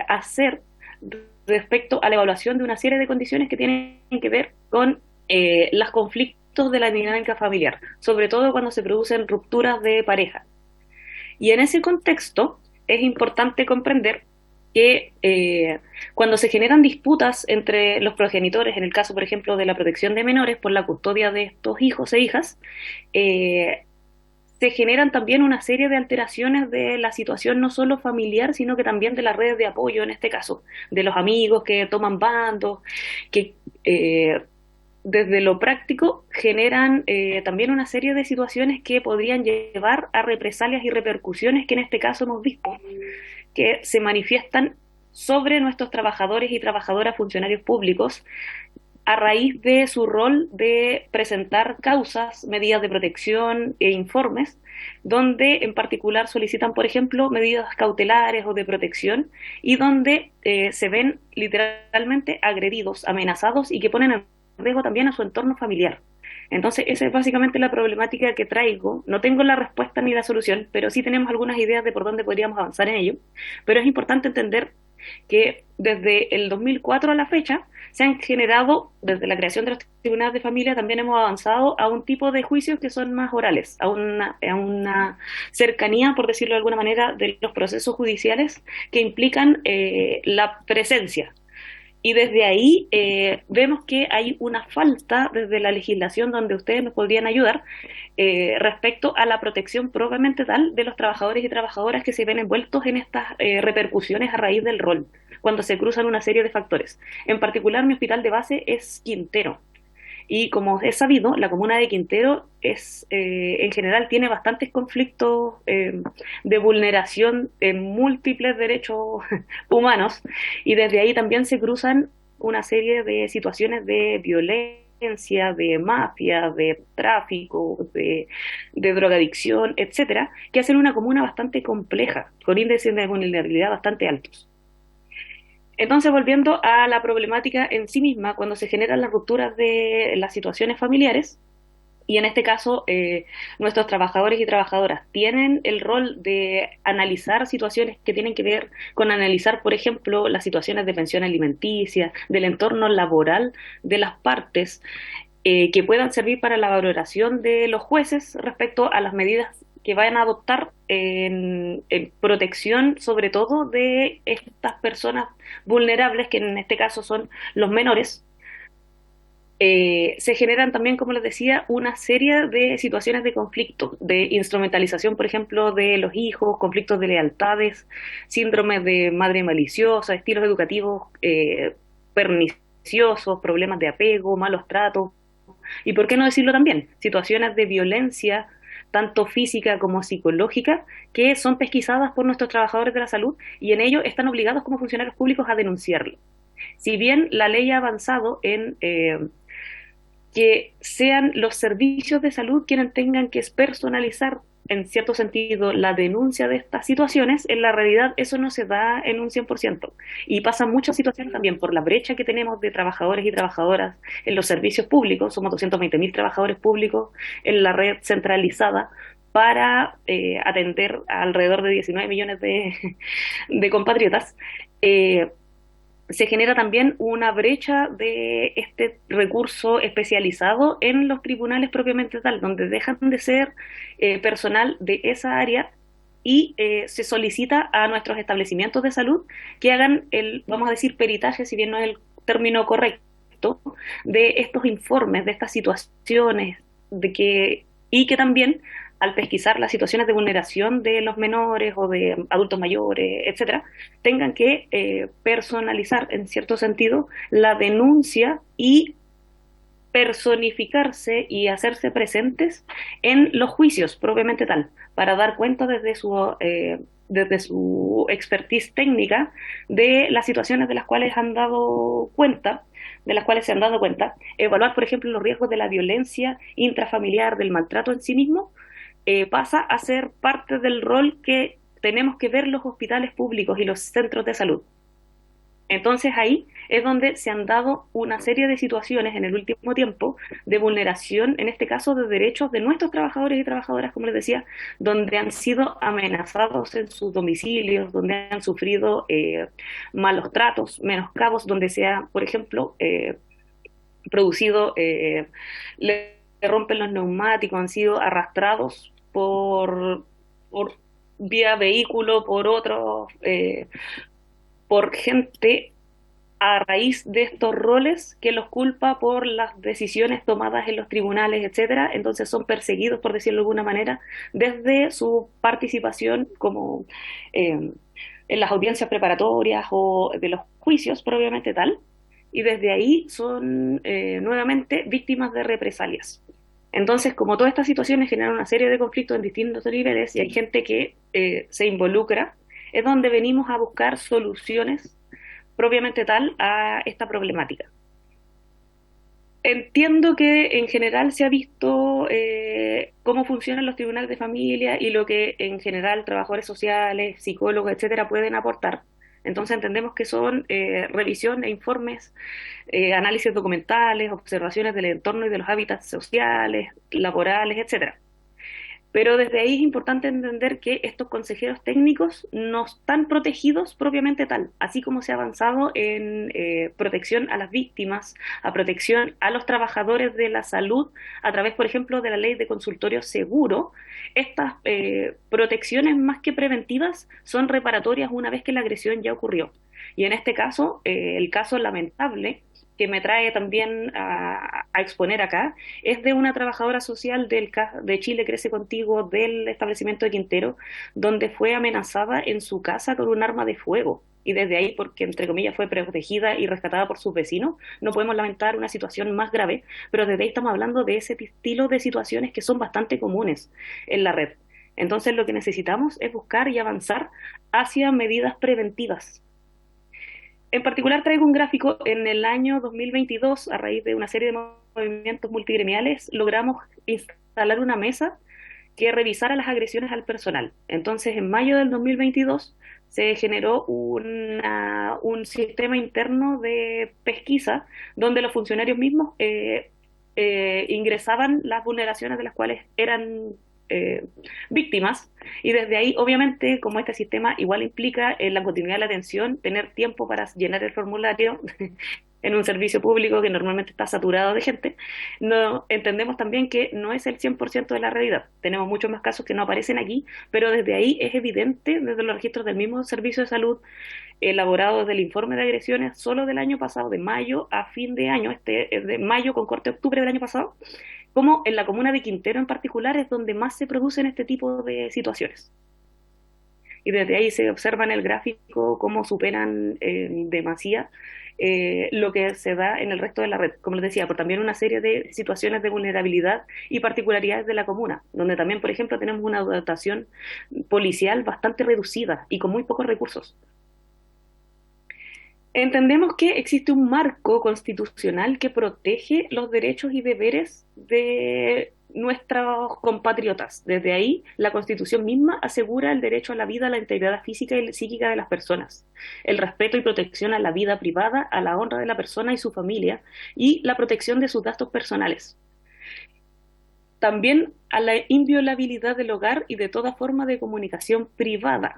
hacer respecto a la evaluación de una serie de condiciones que tienen que ver con los conflictos de la dinámica familiar, sobre todo cuando se producen rupturas de pareja. Y en ese contexto es importante comprender que cuando se generan disputas entre los progenitores, en el caso, por ejemplo, de la protección de menores por la custodia de estos hijos e hijas, se generan también una serie de alteraciones de la situación no solo familiar, sino que también de las redes de apoyo, en este caso, de los amigos que toman bandos, que desde lo práctico generan también una serie de situaciones que podrían llevar a represalias y repercusiones que en este caso hemos visto que se manifiestan sobre nuestros trabajadores y trabajadoras funcionarios públicos a raíz de su rol de presentar causas, medidas de protección e informes, donde en particular solicitan, por ejemplo, medidas cautelares o de protección y donde se ven literalmente agredidos, amenazados y que ponen en riesgo también a su entorno familiar. Entonces, esa es básicamente la problemática que traigo. No tengo la respuesta ni la solución, pero sí tenemos algunas ideas de por dónde podríamos avanzar en ello. Pero es importante entender que desde el 2004 a la fecha se han generado, desde la creación de los tribunales de familia, también hemos avanzado a un tipo de juicios que son más orales, a una cercanía, por decirlo de alguna manera, de los procesos judiciales que implican la presencia. Y desde ahí vemos que hay una falta desde la legislación donde ustedes nos podrían ayudar respecto a la protección propiamente tal de los trabajadores y trabajadoras que se ven envueltos en estas repercusiones a raíz del rol, cuando se cruzan una serie de factores. En particular, mi hospital de base es Quintero. Y como es sabido, la comuna de Quintero en general tiene bastantes conflictos de vulneración en múltiples derechos humanos, y desde ahí también se cruzan una serie de situaciones de violencia, de mafia, de tráfico, de drogadicción, etcétera, que hacen una comuna bastante compleja, con índices de vulnerabilidad bastante altos. Entonces, volviendo a la problemática en sí misma, cuando se generan las rupturas de las situaciones familiares, y en este caso nuestros trabajadores y trabajadoras tienen el rol de analizar situaciones que tienen que ver con analizar, por ejemplo, las situaciones de pensión alimenticia, del entorno laboral de las partes, que puedan servir para la valoración de los jueces respecto a las medidas que vayan a adoptar en protección, sobre todo, de estas personas vulnerables, que en este caso son los menores. Se generan también, como les decía, una serie de situaciones de conflicto, de instrumentalización, por ejemplo, de los hijos, conflictos de lealtades, síndromes de madre maliciosa, estilos educativos perniciosos, problemas de apego, malos tratos, y por qué no decirlo también, situaciones de violencia, tanto física como psicológica, que son pesquisadas por nuestros trabajadores de la salud, y en ello están obligados como funcionarios públicos a denunciarlo. Si bien la ley ha avanzado en que sean los servicios de salud quienes tengan que personalizar, en cierto sentido, la denuncia de estas situaciones, en la realidad eso no se da en un 100%. Y pasan muchas situaciones también por la brecha que tenemos de trabajadores y trabajadoras en los servicios públicos. Somos 220.000 trabajadores públicos en la red centralizada para atender a alrededor de 19 millones de compatriotas. Se genera también una brecha de este recurso especializado en los tribunales propiamente tal, donde dejan de ser personal de esa área y se solicita a nuestros establecimientos de salud que hagan vamos a decir, peritaje, si bien no es el término correcto, de estos informes, de estas situaciones, y que también, al pesquisar las situaciones de vulneración de los menores o de adultos mayores, etcétera, tengan que personalizar, en cierto sentido, la denuncia y personificarse y hacerse presentes en los juicios propiamente tal, para dar cuenta desde su expertise técnica de las situaciones de las cuales se han dado cuenta, evaluar, por ejemplo, los riesgos de la violencia intrafamiliar, del maltrato en sí mismo, pasa a ser parte del rol que tenemos que ver los hospitales públicos y los centros de salud. Entonces ahí es donde se han dado una serie de situaciones en el último tiempo de vulneración, en este caso de derechos de nuestros trabajadores y trabajadoras, como les decía, donde han sido amenazados en sus domicilios, donde han sufrido malos tratos, menoscabos, donde se ha, por ejemplo, producido, le rompen los neumáticos, han sido arrastrados por vía vehículo, por gente a raíz de estos roles que los culpa por las decisiones tomadas en los tribunales, etcétera. Entonces son perseguidos, por decirlo de alguna manera, desde su participación como en las audiencias preparatorias o de los juicios propiamente tal, y desde ahí son nuevamente víctimas de represalias. Entonces, como todas estas situaciones generan una serie de conflictos en distintos niveles y hay gente que se involucra, es donde venimos a buscar soluciones propiamente tal a esta problemática. Entiendo que en general se ha visto cómo funcionan los tribunales de familia y lo que en general trabajadores sociales, psicólogos, etcétera, pueden aportar. Entonces entendemos que son revisión de informes, análisis documentales, observaciones del entorno y de los hábitats sociales, laborales, etcétera. Pero desde ahí es importante entender que estos consejeros técnicos no están protegidos propiamente tal, así como se ha avanzado en protección a las víctimas, a protección a los trabajadores de la salud, a través, por ejemplo, de la ley de consultorio seguro. Estas protecciones, más que preventivas, son reparatorias una vez que la agresión ya ocurrió. Y en este caso, el caso lamentable que me trae también a exponer acá, es de una trabajadora social de Chile Crece Contigo, del establecimiento de Quintero, donde fue amenazada en su casa con un arma de fuego. Y desde ahí, porque entre comillas fue protegida y rescatada por sus vecinos, no podemos lamentar una situación más grave, pero desde ahí estamos hablando de ese estilo de situaciones que son bastante comunes en la red. Entonces lo que necesitamos es buscar y avanzar hacia medidas preventivas. En particular traigo un gráfico. En el año 2022, a raíz de una serie de movimientos multigremiales, logramos instalar una mesa que revisara las agresiones al personal. Entonces, en mayo del 2022 se generó un sistema interno de pesquisa donde los funcionarios mismos ingresaban las vulneraciones de las cuales eran víctimas, y desde ahí, obviamente, como este sistema igual implica en la continuidad de la atención, tener tiempo para llenar el formulario en un servicio público que normalmente está saturado de gente, no entendemos también que no es el 100% de la realidad. Tenemos muchos más casos que no aparecen aquí, pero desde ahí es evidente, desde los registros del mismo servicio de salud, elaborado desde el informe de agresiones solo del año pasado, de mayo a fin de año, de mayo con corte de octubre del año pasado, como en la comuna de Quintero en particular es donde más se producen este tipo de situaciones. Y desde ahí se observa en el gráfico cómo superan en demasía lo que se da en el resto de la red, como les decía, por también una serie de situaciones de vulnerabilidad y particularidades de la comuna, donde también, por ejemplo, tenemos una dotación policial bastante reducida y con muy pocos recursos. Entendemos que existe un marco constitucional que protege los derechos y deberes de nuestros compatriotas. Desde ahí, la Constitución misma asegura el derecho a la vida, a la integridad física y psíquica de las personas, el respeto y protección a la vida privada, a la honra de la persona y su familia, y la protección de sus datos personales. También a la inviolabilidad del hogar y de toda forma de comunicación privada,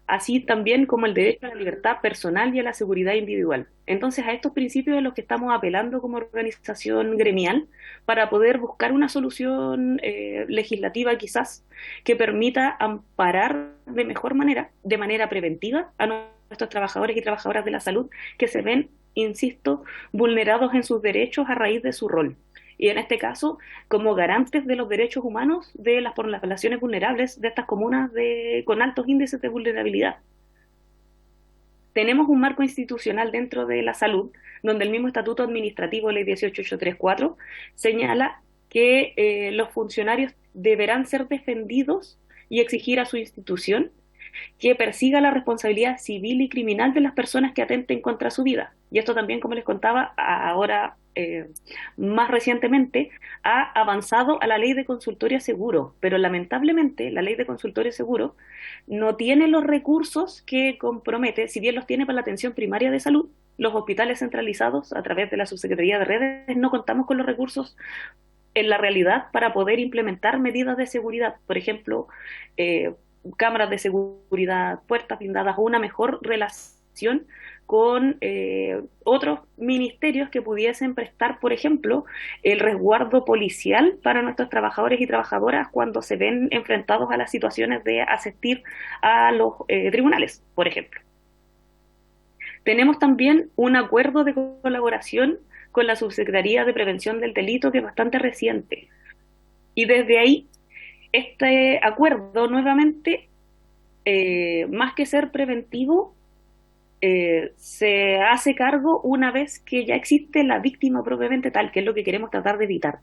así también como el derecho a la libertad personal y a la seguridad individual. Entonces, a estos principios es los que estamos apelando como organización gremial para poder buscar una solución legislativa quizás que permita amparar de mejor manera, de manera preventiva, a nuestros trabajadores y trabajadoras de la salud que se ven, insisto, vulnerados en sus derechos a raíz de su rol. Y en este caso, como garantes de los derechos humanos de las poblaciones vulnerables de estas comunas con altos índices de vulnerabilidad. tenemos un marco institucional dentro de la salud, donde el mismo Estatuto Administrativo, Ley 18834, señala que los funcionarios deberán ser defendidos y exigir a su institución que persiga la responsabilidad civil y criminal de las personas que atenten contra su vida. Y esto también, como les contaba, ahora más recientemente ha avanzado a la ley de consultorio seguro, pero lamentablemente la ley de consultorio seguro no tiene los recursos que compromete, si bien los tiene para la atención primaria de salud. Los hospitales centralizados a través de la Subsecretaría de Redes no contamos con los recursos en la realidad para poder implementar medidas de seguridad, por ejemplo, cámaras de seguridad, puertas blindadas o una mejor relación con otros ministerios que pudiesen prestar, por ejemplo, el resguardo policial para nuestros trabajadores y trabajadoras cuando se ven enfrentados a las situaciones de asistir a los tribunales, por ejemplo. Tenemos también un acuerdo de colaboración con la Subsecretaría de Prevención del Delito que es bastante reciente. Y desde ahí, este acuerdo nuevamente, más que ser preventivo, se hace cargo una vez que ya existe la víctima propiamente tal, que es lo que queremos tratar de evitar.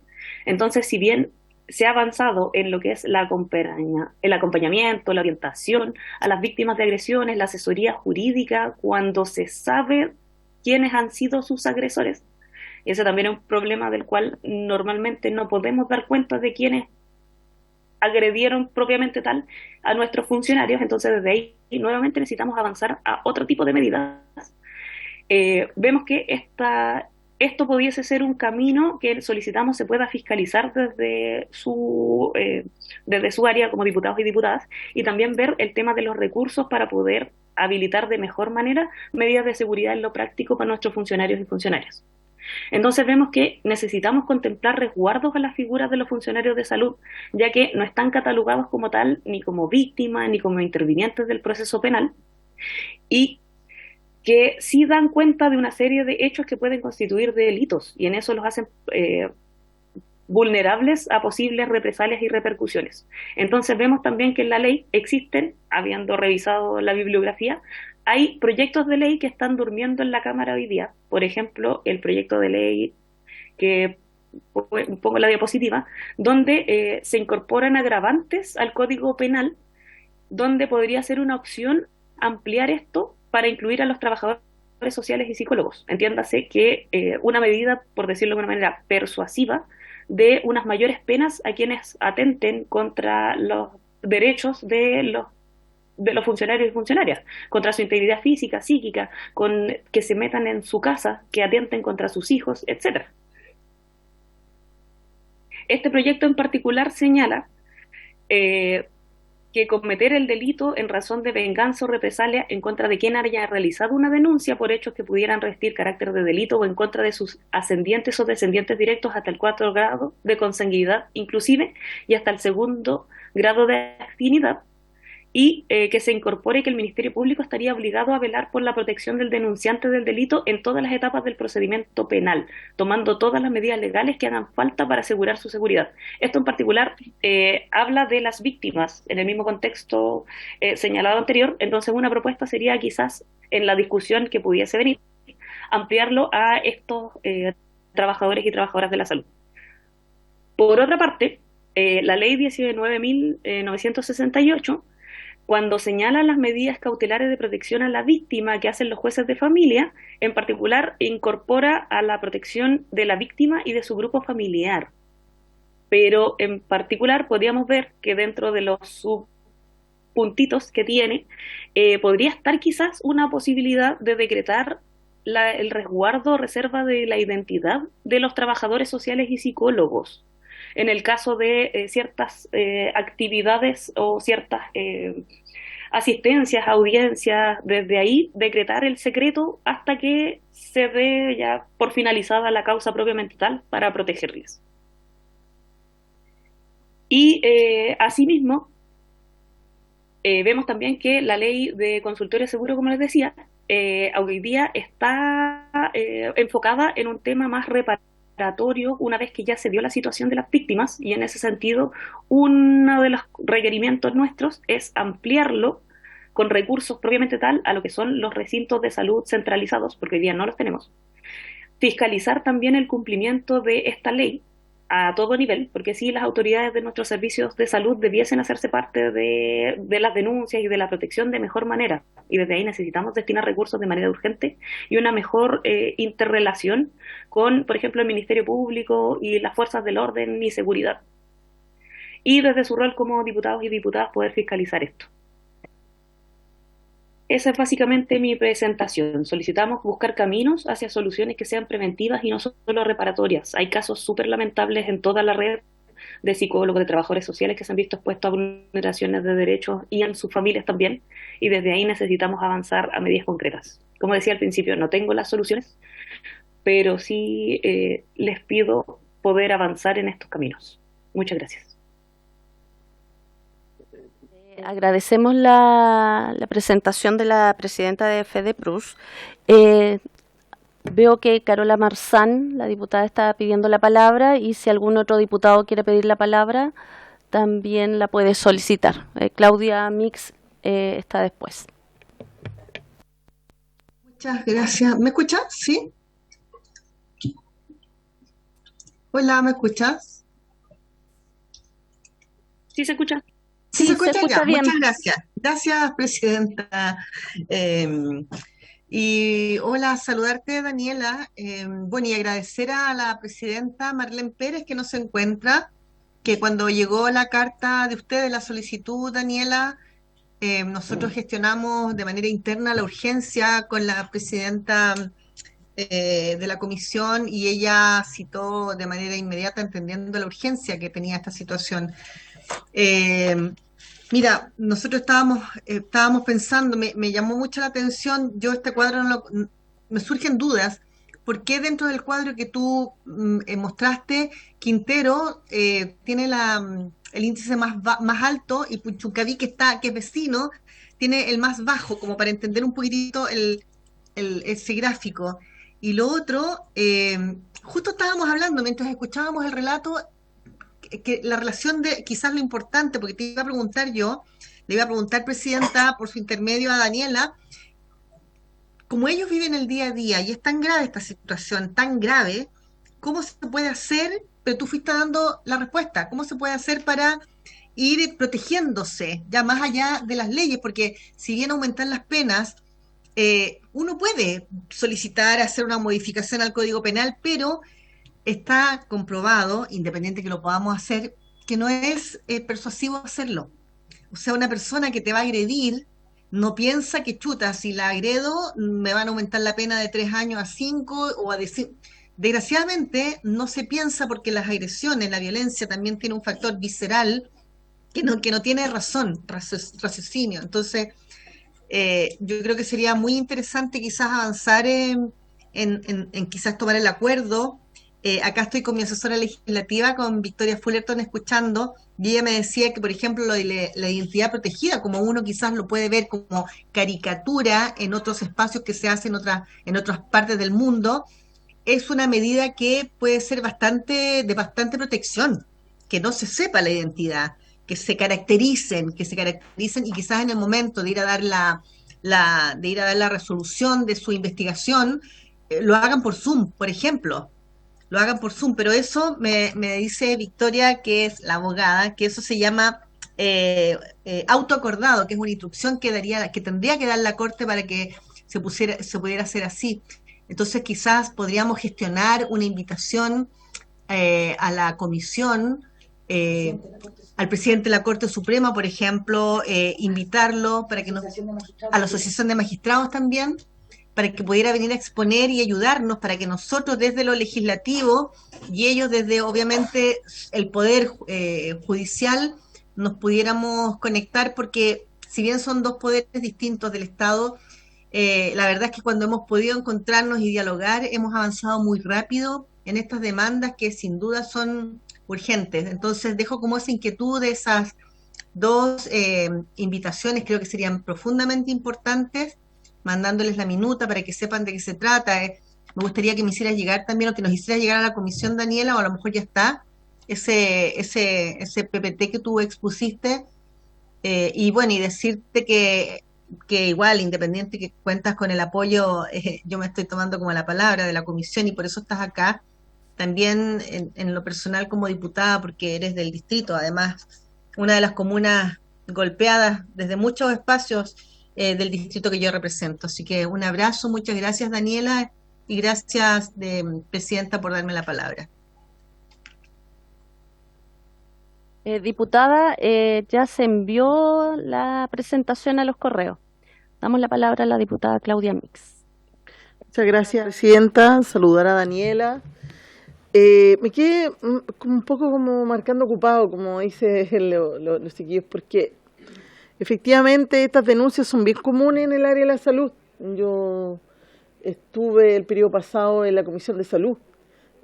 Entonces, si bien se ha avanzado en lo que es el acompañamiento, la orientación a las víctimas de agresiones, la asesoría jurídica, cuando se sabe quiénes han sido sus agresores, ese también es un problema del cual normalmente no podemos dar cuenta de quiénes agredieron propiamente tal a nuestros funcionarios. Entonces desde ahí nuevamente necesitamos avanzar a otro tipo de medidas. Vemos que esto pudiese ser un camino que solicitamos se pueda fiscalizar desde su área como diputados y diputadas, y también ver el tema de los recursos para poder habilitar de mejor manera medidas de seguridad en lo práctico para nuestros funcionarios y funcionarias. Entonces vemos que necesitamos contemplar resguardos a las figuras de los funcionarios de salud, ya que no están catalogados como tal, ni como víctimas, ni como intervinientes del proceso penal, y que sí dan cuenta de una serie de hechos que pueden constituir delitos, y en eso los hacen vulnerables a posibles represalias y repercusiones. Entonces vemos también que en la ley existen, habiendo revisado la bibliografía, hay proyectos de ley que están durmiendo en la Cámara hoy día. Por ejemplo, el proyecto de ley que pongo en la diapositiva, donde se incorporan agravantes al Código Penal, donde podría ser una opción ampliar esto para incluir a los trabajadores sociales y psicólogos. Entiéndase que una medida, por decirlo de una manera persuasiva, de unas mayores penas a quienes atenten contra los derechos de los funcionarios y funcionarias, contra su integridad física, psíquica, con que se metan en su casa, que atenten contra sus hijos, etcétera. Este proyecto en particular señala que cometer el delito en razón de venganza o represalia en contra de quien haya realizado una denuncia por hechos que pudieran revestir carácter de delito o en contra de sus ascendientes o descendientes directos hasta el 4 grado de consanguinidad inclusive y hasta el 2º grado de afinidad, y que se incorpore que el Ministerio Público estaría obligado a velar por la protección del denunciante del delito en todas las etapas del procedimiento penal, tomando todas las medidas legales que hagan falta para asegurar su seguridad. Esto en particular habla de las víctimas en el mismo contexto señalado anterior. Entonces una propuesta sería quizás en la discusión que pudiese venir, ampliarlo a estos trabajadores y trabajadoras de la salud. Por otra parte, la ley 19.968, cuando señala las medidas cautelares de protección a la víctima que hacen los jueces de familia, en particular incorpora a la protección de la víctima y de su grupo familiar. Pero en particular podríamos ver que dentro de los subpuntitos que tiene, podría estar quizás una posibilidad de decretar el resguardo o reserva de la identidad de los trabajadores sociales y psicólogos, en el caso de ciertas actividades o ciertas asistencias, audiencias, desde ahí decretar el secreto hasta que se dé ya por finalizada la causa propiamente tal para protegerles. Y asimismo, vemos también que la ley de consultorio seguro, como les decía, hoy día está enfocada en un tema más reparatorio una vez que ya se dio la situación de las víctimas, y en ese sentido uno de los requerimientos nuestros es ampliarlo con recursos propiamente tal a lo que son los recintos de salud centralizados, porque hoy día no los tenemos. Fiscalizar también el cumplimiento de esta ley a todo nivel, porque sí, las autoridades de nuestros servicios de salud debiesen hacerse parte de las denuncias y de la protección de mejor manera, y desde ahí necesitamos destinar recursos de manera urgente y una mejor interrelación con, por ejemplo, el Ministerio Público y las fuerzas del orden y seguridad, y desde su rol como diputados y diputadas poder fiscalizar esto. Esa es básicamente mi presentación. Solicitamos buscar caminos hacia soluciones que sean preventivas y no solo reparatorias. Hay casos súper lamentables en toda la red de psicólogos, de trabajadores sociales que se han visto expuestos a vulneraciones de derechos y en sus familias también, y desde ahí necesitamos avanzar a medidas concretas. Como decía al principio, no tengo las soluciones, pero sí les pido poder avanzar en estos caminos. Muchas gracias. Agradecemos la presentación de la presidenta de FEDEPRUS. Veo que Carola Marzán, la diputada, está pidiendo la palabra, y si algún otro diputado quiere pedir la palabra, también la puede solicitar. Claudia Mix está después. Muchas gracias. ¿Me escuchas? ¿Sí? Hola, ¿me escuchas? ¿Sí se escucha? Sí, se escucha ya. bien. Muchas gracias. Gracias, presidenta. Y hola, saludarte, Daniela. Bueno, y agradecer a la presidenta Marlene Pérez, que no se encuentra, que cuando llegó la carta de ustedes, la solicitud, Daniela, nosotros gestionamos de manera interna la urgencia con la presidenta de la comisión, y ella citó de manera inmediata, entendiendo la urgencia que tenía esta situación. Mira, nosotros estábamos pensando, me llamó mucho la atención, yo este cuadro me surgen dudas, ¿por qué dentro del cuadro que tú mostraste, Quintero tiene el índice más alto, y Puchuncaví, que es vecino, tiene el más bajo, como para entender un poquitito ese gráfico? Y lo otro, justo estábamos hablando, mientras escuchábamos el relato, que la relación de, quizás lo importante, porque te iba a preguntar yo, le iba a preguntar, presidenta, por su intermedio a Daniela, como ellos viven el día a día y es tan grave esta situación, tan grave, ¿cómo se puede hacer? Pero tú fuiste dando la respuesta, ¿cómo se puede hacer para ir protegiéndose, ya más allá de las leyes? Porque si bien aumentar las penas, uno puede solicitar hacer una modificación al Código Penal, pero está comprobado, independiente que lo podamos hacer, que no es persuasivo hacerlo. O sea, una persona que te va a agredir no piensa que, chuta, si la agredo me van a aumentar la pena de 3 años a 5 o a decir. Desgraciadamente no se piensa, porque las agresiones, la violencia también tiene un factor visceral que no tiene raciocinio. Entonces, yo creo que sería muy interesante quizás avanzar en quizás tomar el acuerdo. Acá estoy con mi asesora legislativa, con Victoria Fullerton, escuchando, y ella me decía que, por ejemplo, lo de la identidad protegida, como uno quizás lo puede ver como caricatura en otros espacios que se hacen en otras partes del mundo, es una medida que puede ser de bastante protección, que no se sepa la identidad, que se caractericen, y quizás en el momento de ir a dar la resolución de su investigación, lo hagan por Zoom, por ejemplo. Lo hagan por Zoom, pero eso me dice Victoria, que es la abogada, que eso se llama autoacordado, que es una instrucción que tendría que dar la Corte para que se pudiera hacer así. Entonces quizás podríamos gestionar una invitación a la comisión, al presidente de la Corte Suprema, por ejemplo, invitarlo para que a la Asociación de Magistrados también, para que pudiera venir a exponer y ayudarnos, para que nosotros desde lo legislativo y ellos desde, obviamente, el Poder Judicial nos pudiéramos conectar, porque si bien son dos poderes distintos del Estado, la verdad es que cuando hemos podido encontrarnos y dialogar, hemos avanzado muy rápido en estas demandas que sin duda son urgentes. Entonces dejo como esa inquietud de esas dos invitaciones, creo que serían profundamente importantes, mandándoles la minuta para que sepan de qué se trata. Me gustaría que me hicieras llegar también, o que nos hicieras llegar a la comisión, Daniela, o a lo mejor ya está, ese PPT que tú expusiste, y bueno, y decirte que que igual, independiente que cuentas con el apoyo, yo me estoy tomando como la palabra de la comisión y por eso estás acá, también en lo personal como diputada, porque eres del distrito, además, una de las comunas golpeadas desde muchos espacios del distrito que yo represento. Así que un abrazo, muchas gracias Daniela y gracias Presidenta por darme la palabra. Diputada, ya se envió la presentación a los correos. Damos la palabra a la diputada Claudia Mix. Muchas gracias, Presidenta. Saludar a Daniela. Me quedé un poco como marcando ocupado, como dicen los chiquillos, porque efectivamente estas denuncias son bien comunes en el área de la salud. Yo estuve el periodo pasado en la Comisión de Salud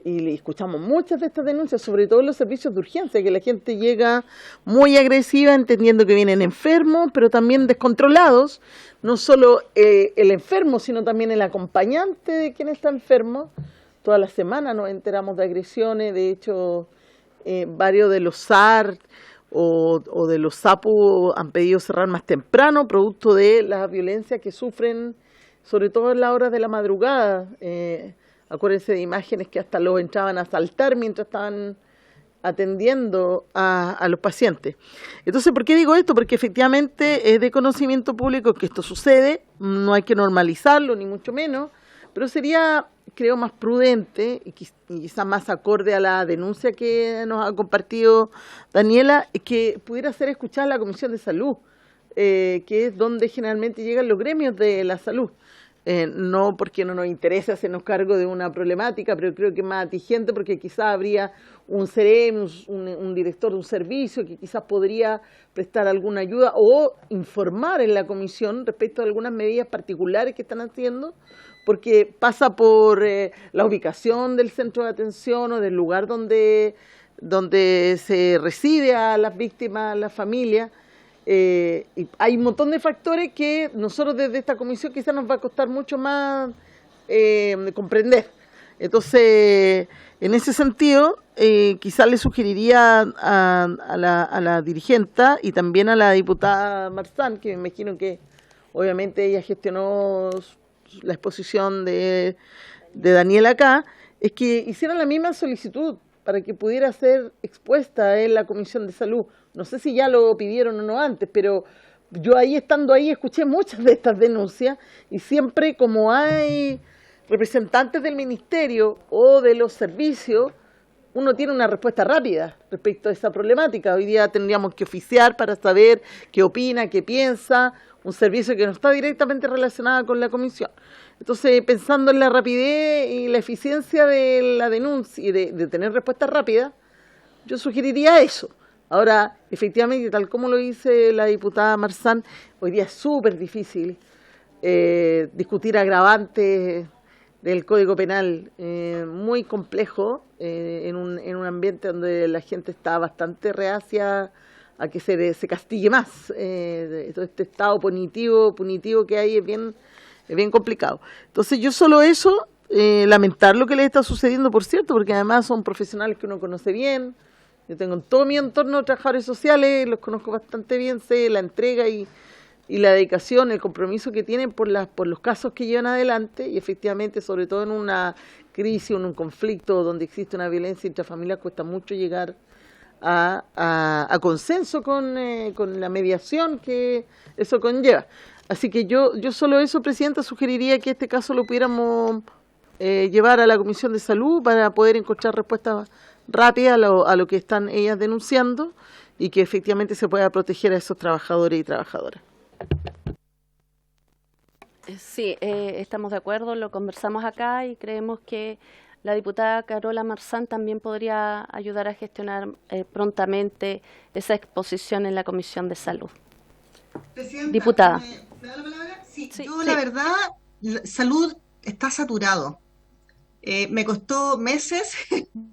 y escuchamos muchas de estas denuncias, sobre todo en los servicios de urgencia, que la gente llega muy agresiva, entendiendo que vienen enfermos, pero también descontrolados, no solo el enfermo, sino también el acompañante de quien está enfermo. Toda la semana nos enteramos de agresiones, de hecho varios de los SAR o de los SAPU han pedido cerrar más temprano, producto de la violencia que sufren, sobre todo en las horas de la madrugada. Acuérdense de imágenes que hasta los entraban a asaltar mientras estaban atendiendo a los pacientes. Entonces, ¿por qué digo esto? Porque efectivamente es de conocimiento público que esto sucede, no hay que normalizarlo, ni mucho menos, pero sería, creo, más prudente y quizás más acorde a la denuncia que nos ha compartido Daniela, que pudiera ser escuchada la Comisión de Salud, que es donde generalmente llegan los gremios de la salud. No porque no nos interese hacernos cargo de una problemática, pero creo que es más atingente porque quizás habría un CEREM, un director de un servicio que quizás podría prestar alguna ayuda o informar en la comisión respecto a algunas medidas particulares que están haciendo, porque pasa por la ubicación del centro de atención o del lugar donde se recibe a las víctimas, a las familias. Y hay un montón de factores que nosotros desde esta comisión quizás nos va a costar mucho más comprender. Entonces, en ese sentido, quizás le sugeriría a la dirigenta y también a la diputada Marzán, que me imagino que obviamente ella gestionó la exposición de Daniela acá, es que hicieran la misma solicitud para que pudiera ser expuesta en la Comisión de Salud. No sé si ya lo pidieron o no antes, pero yo estando ahí escuché muchas de estas denuncias y siempre como hay representantes del ministerio o de los servicios, uno tiene una respuesta rápida respecto a esa problemática. Hoy día tendríamos que oficiar para saber qué opina, qué piensa, un servicio que no está directamente relacionado con la comisión. Entonces, pensando en la rapidez y la eficiencia de la denuncia y de tener respuesta rápida, yo sugeriría eso. Ahora, efectivamente, tal como lo dice la diputada Marzán, hoy día es súper difícil discutir agravantes del Código Penal, muy complejo, en un ambiente donde la gente está bastante reacia a que se castigue más. Todo este estado punitivo que hay es bien complicado. Entonces yo solo eso, lamentar lo que les está sucediendo, por cierto, porque además son profesionales que uno conoce bien. Yo tengo en todo mi entorno trabajadores sociales, los conozco bastante bien, sé la entrega y la dedicación, el compromiso que tienen por los casos que llevan adelante, y efectivamente, sobre todo en una crisis, en un conflicto donde existe una violencia intrafamiliar, cuesta mucho llegar a consenso con la mediación que eso conlleva. Así que yo solo eso, Presidenta, sugeriría que este caso lo pudiéramos llevar a la Comisión de Salud para poder encontrar respuestas rápidas a lo que están ellas denunciando y que efectivamente se pueda proteger a esos trabajadores y trabajadoras. Sí, estamos de acuerdo, lo conversamos acá y creemos que la diputada Carola Marzán también podría ayudar a gestionar prontamente esa exposición en la Comisión de Salud. Presidenta, Diputada. ¿me da la palabra? Sí, Sí, yo sí. la verdad, salud está saturado. Me costó meses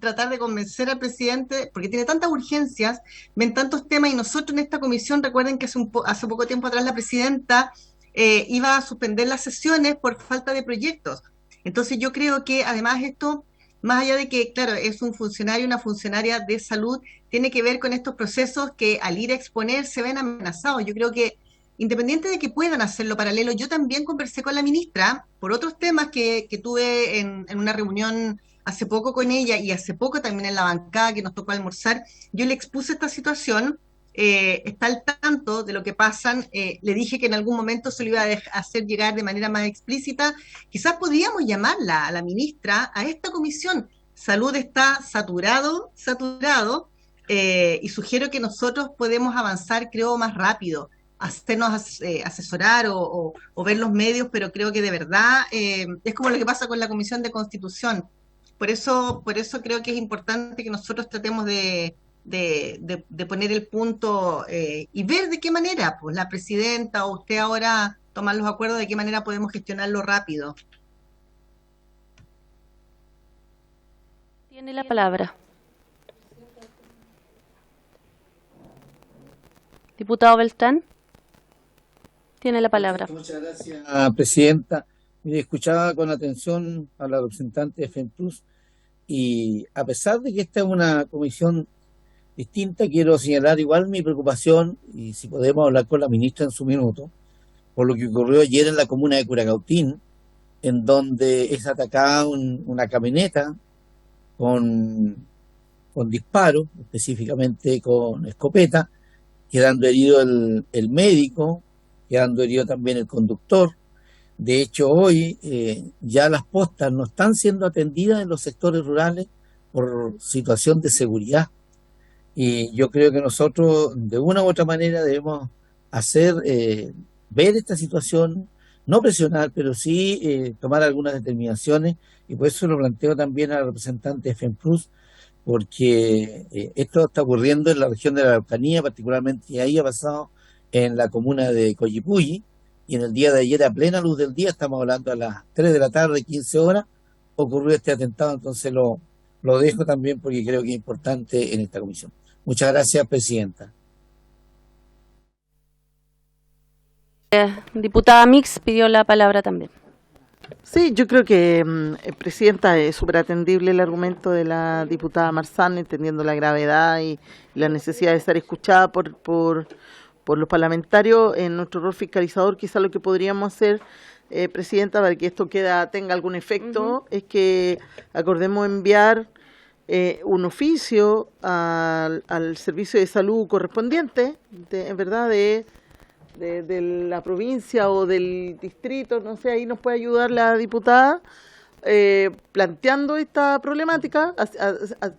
tratar de convencer al presidente, porque tiene tantas urgencias, ven tantos temas, y nosotros en esta comisión, recuerden que hace poco tiempo atrás la presidenta iba a suspender las sesiones por falta de proyectos. Entonces yo creo que además esto, más allá de que, claro, es un funcionario, una funcionaria de salud, tiene que ver con estos procesos que al ir a exponer se ven amenazados. Yo creo que independiente de que puedan hacerlo paralelo, yo también conversé con la ministra por otros temas que tuve en una reunión hace poco con ella y hace poco también en la bancada que nos tocó almorzar. Yo le expuse esta situación, está al tanto de lo que pasan, le dije que en algún momento se lo iba a hacer llegar de manera más explícita. Quizás podríamos llamarla a la ministra a esta comisión. Salud está saturado, y sugiero que nosotros podemos avanzar, creo, más rápido, hacernos asesorar o ver los medios, pero creo que de verdad es como lo que pasa con la Comisión de Constitución. Por eso creo que es importante que nosotros tratemos de poner el punto y ver de qué manera, pues la presidenta o usted ahora tomar los acuerdos, de qué manera podemos gestionarlo rápido. Tiene la palabra. Diputado Beltrán, tiene la palabra. Muchas gracias, presidenta. Mire, escuchaba con atención a la representante de FEMPLUS y a pesar de que esta es una comisión distinta, quiero señalar igual mi preocupación, y si podemos hablar con la ministra en su minuto, por lo que ocurrió ayer en la comuna de Curacautín, en donde es atacada una camioneta con disparos, específicamente con escopeta, quedando herido el médico, quedando herido también el conductor. De hecho, hoy ya las postas no están siendo atendidas en los sectores rurales por situación de seguridad. Y yo creo que nosotros, de una u otra manera, debemos hacer, ver esta situación, no presionar, pero sí tomar algunas determinaciones, y por eso lo planteo también a la representante de FEMPLUS, porque esto está ocurriendo en la región de la Araucanía, particularmente, y ahí ha pasado en la comuna de Coyipulli, y en el día de ayer, a plena luz del día, estamos hablando a las 3 de la tarde, 15 horas, ocurrió este atentado. Entonces lo dejo también porque creo que es importante en esta comisión. Muchas gracias, presidenta. Diputada Mix pidió la palabra también. Sí, yo creo que, presidenta, es súper atendible el argumento de la diputada Marzán, entendiendo la gravedad y la necesidad de estar escuchada por los parlamentarios. En nuestro rol fiscalizador, quizá lo que podríamos hacer, presidenta, para que esto tenga algún efecto, es que acordemos enviar un oficio al servicio de salud correspondiente, en verdad, de la provincia o del distrito, no sé, ahí nos puede ayudar la diputada, planteando esta problemática,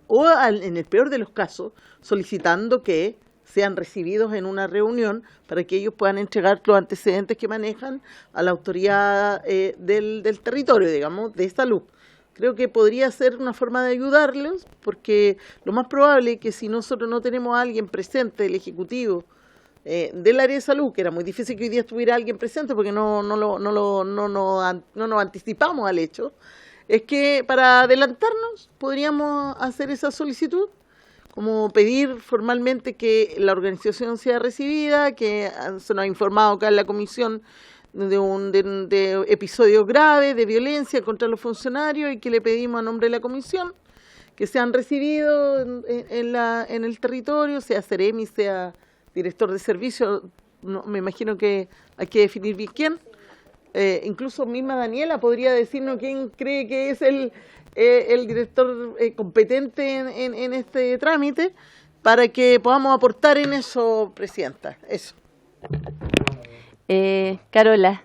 o en el peor de los casos, solicitando que sean recibidos en una reunión para que ellos puedan entregar los antecedentes que manejan a la autoridad del territorio, digamos, de salud. Creo que podría ser una forma de ayudarlos, porque lo más probable es que si nosotros no tenemos a alguien presente del Ejecutivo del área de salud, que era muy difícil que hoy día estuviera alguien presente porque no nos anticipamos al hecho, es que para adelantarnos podríamos hacer esa solicitud, como pedir formalmente que la organización sea recibida, que se nos ha informado acá en la comisión de episodios graves de violencia contra los funcionarios, y que le pedimos a nombre de la comisión que sean recibidos en el territorio, sea Ceremi, sea director de servicio, no, me imagino que hay que definir bien quién. Incluso misma Daniela podría decirnos quién cree que es el director competente en este trámite, para que podamos aportar en eso, presidenta. Eso. Carola.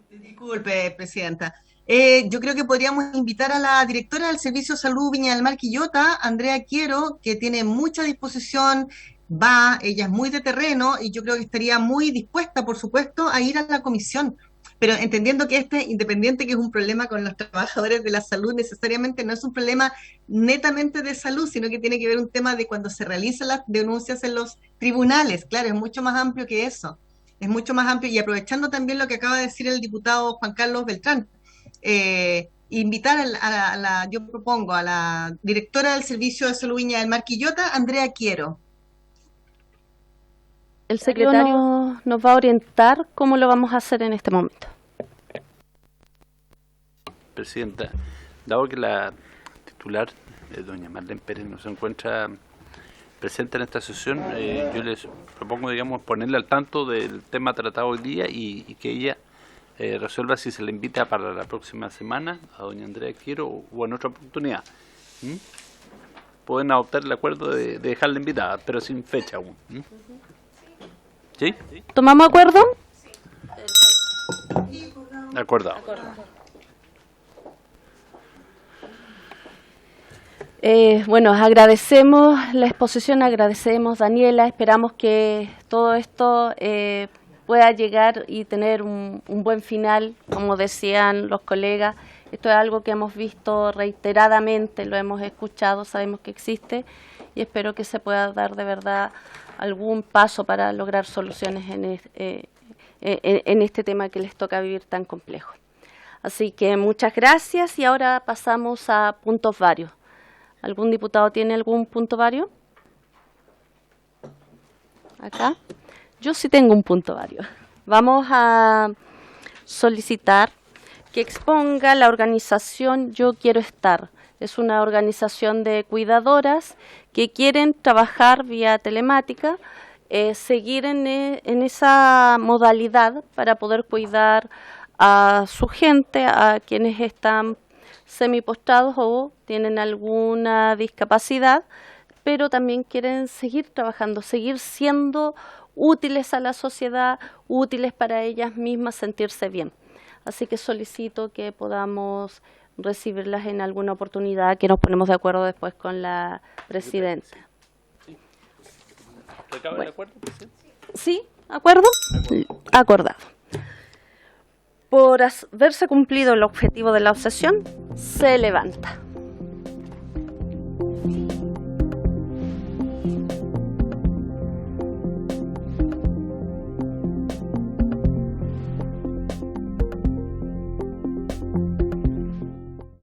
Disculpe, presidenta. Yo creo que podríamos invitar a la directora del Servicio de Salud Viña del Mar Quillota, Andrea Quiero, que tiene mucha disposición, ella es muy de terreno, y yo creo que estaría muy dispuesta, por supuesto, a ir a la comisión, pero entendiendo que independiente que es un problema con los trabajadores de la salud, necesariamente no es un problema netamente de salud, sino que tiene que ver un tema de cuando se realizan las denuncias en los tribunales. Claro, es mucho más amplio que eso, es mucho más amplio, y aprovechando también lo que acaba de decir el diputado Juan Carlos Beltrán, invitar yo propongo a la directora del Servicio de Salud Viña del Mar Quillota, Andrea Quiero. El secretario nos va a orientar cómo lo vamos a hacer en este momento. Presidenta, dado que la titular, doña Marlene Pérez, no se encuentra presente en esta sesión, yo les propongo, digamos, ponerle al tanto del tema tratado hoy día y que ella resuelva si se le invita para la próxima semana a doña Andrea Quiero o en otra oportunidad. Pueden adoptar el acuerdo de dejarla invitada, pero sin fecha aún. ¿Sí? ¿Tomamos acuerdo? Acordado. Bueno, agradecemos la exposición, agradecemos Daniela, esperamos que todo esto pueda llegar y tener un buen final, como decían los colegas. Esto es algo que hemos visto reiteradamente, lo hemos escuchado, sabemos que existe y espero que se pueda dar de verdad algún paso para lograr soluciones en este tema que les toca vivir tan complejo. Así que muchas gracias y ahora pasamos a puntos varios. ¿Algún diputado tiene algún punto vario? ¿Acá? Yo sí tengo un punto vario. Vamos a solicitar que exponga la organización Yo Quiero Estar. Es una organización de cuidadoras que quieren trabajar vía telemática, seguir en esa modalidad para poder cuidar a su gente, a quienes están semipostrados o tienen alguna discapacidad, pero también quieren seguir trabajando, seguir siendo útiles a la sociedad, útiles para ellas mismas, sentirse bien. Así que solicito que podamos recibirlas en alguna oportunidad, que nos ponemos de acuerdo después con la presidenta. ¿Recaba el acuerdo, presidente? ¿Sí? ¿Acuerdo? Acordado. Por haberse cumplido el objetivo de la sesión, se levanta.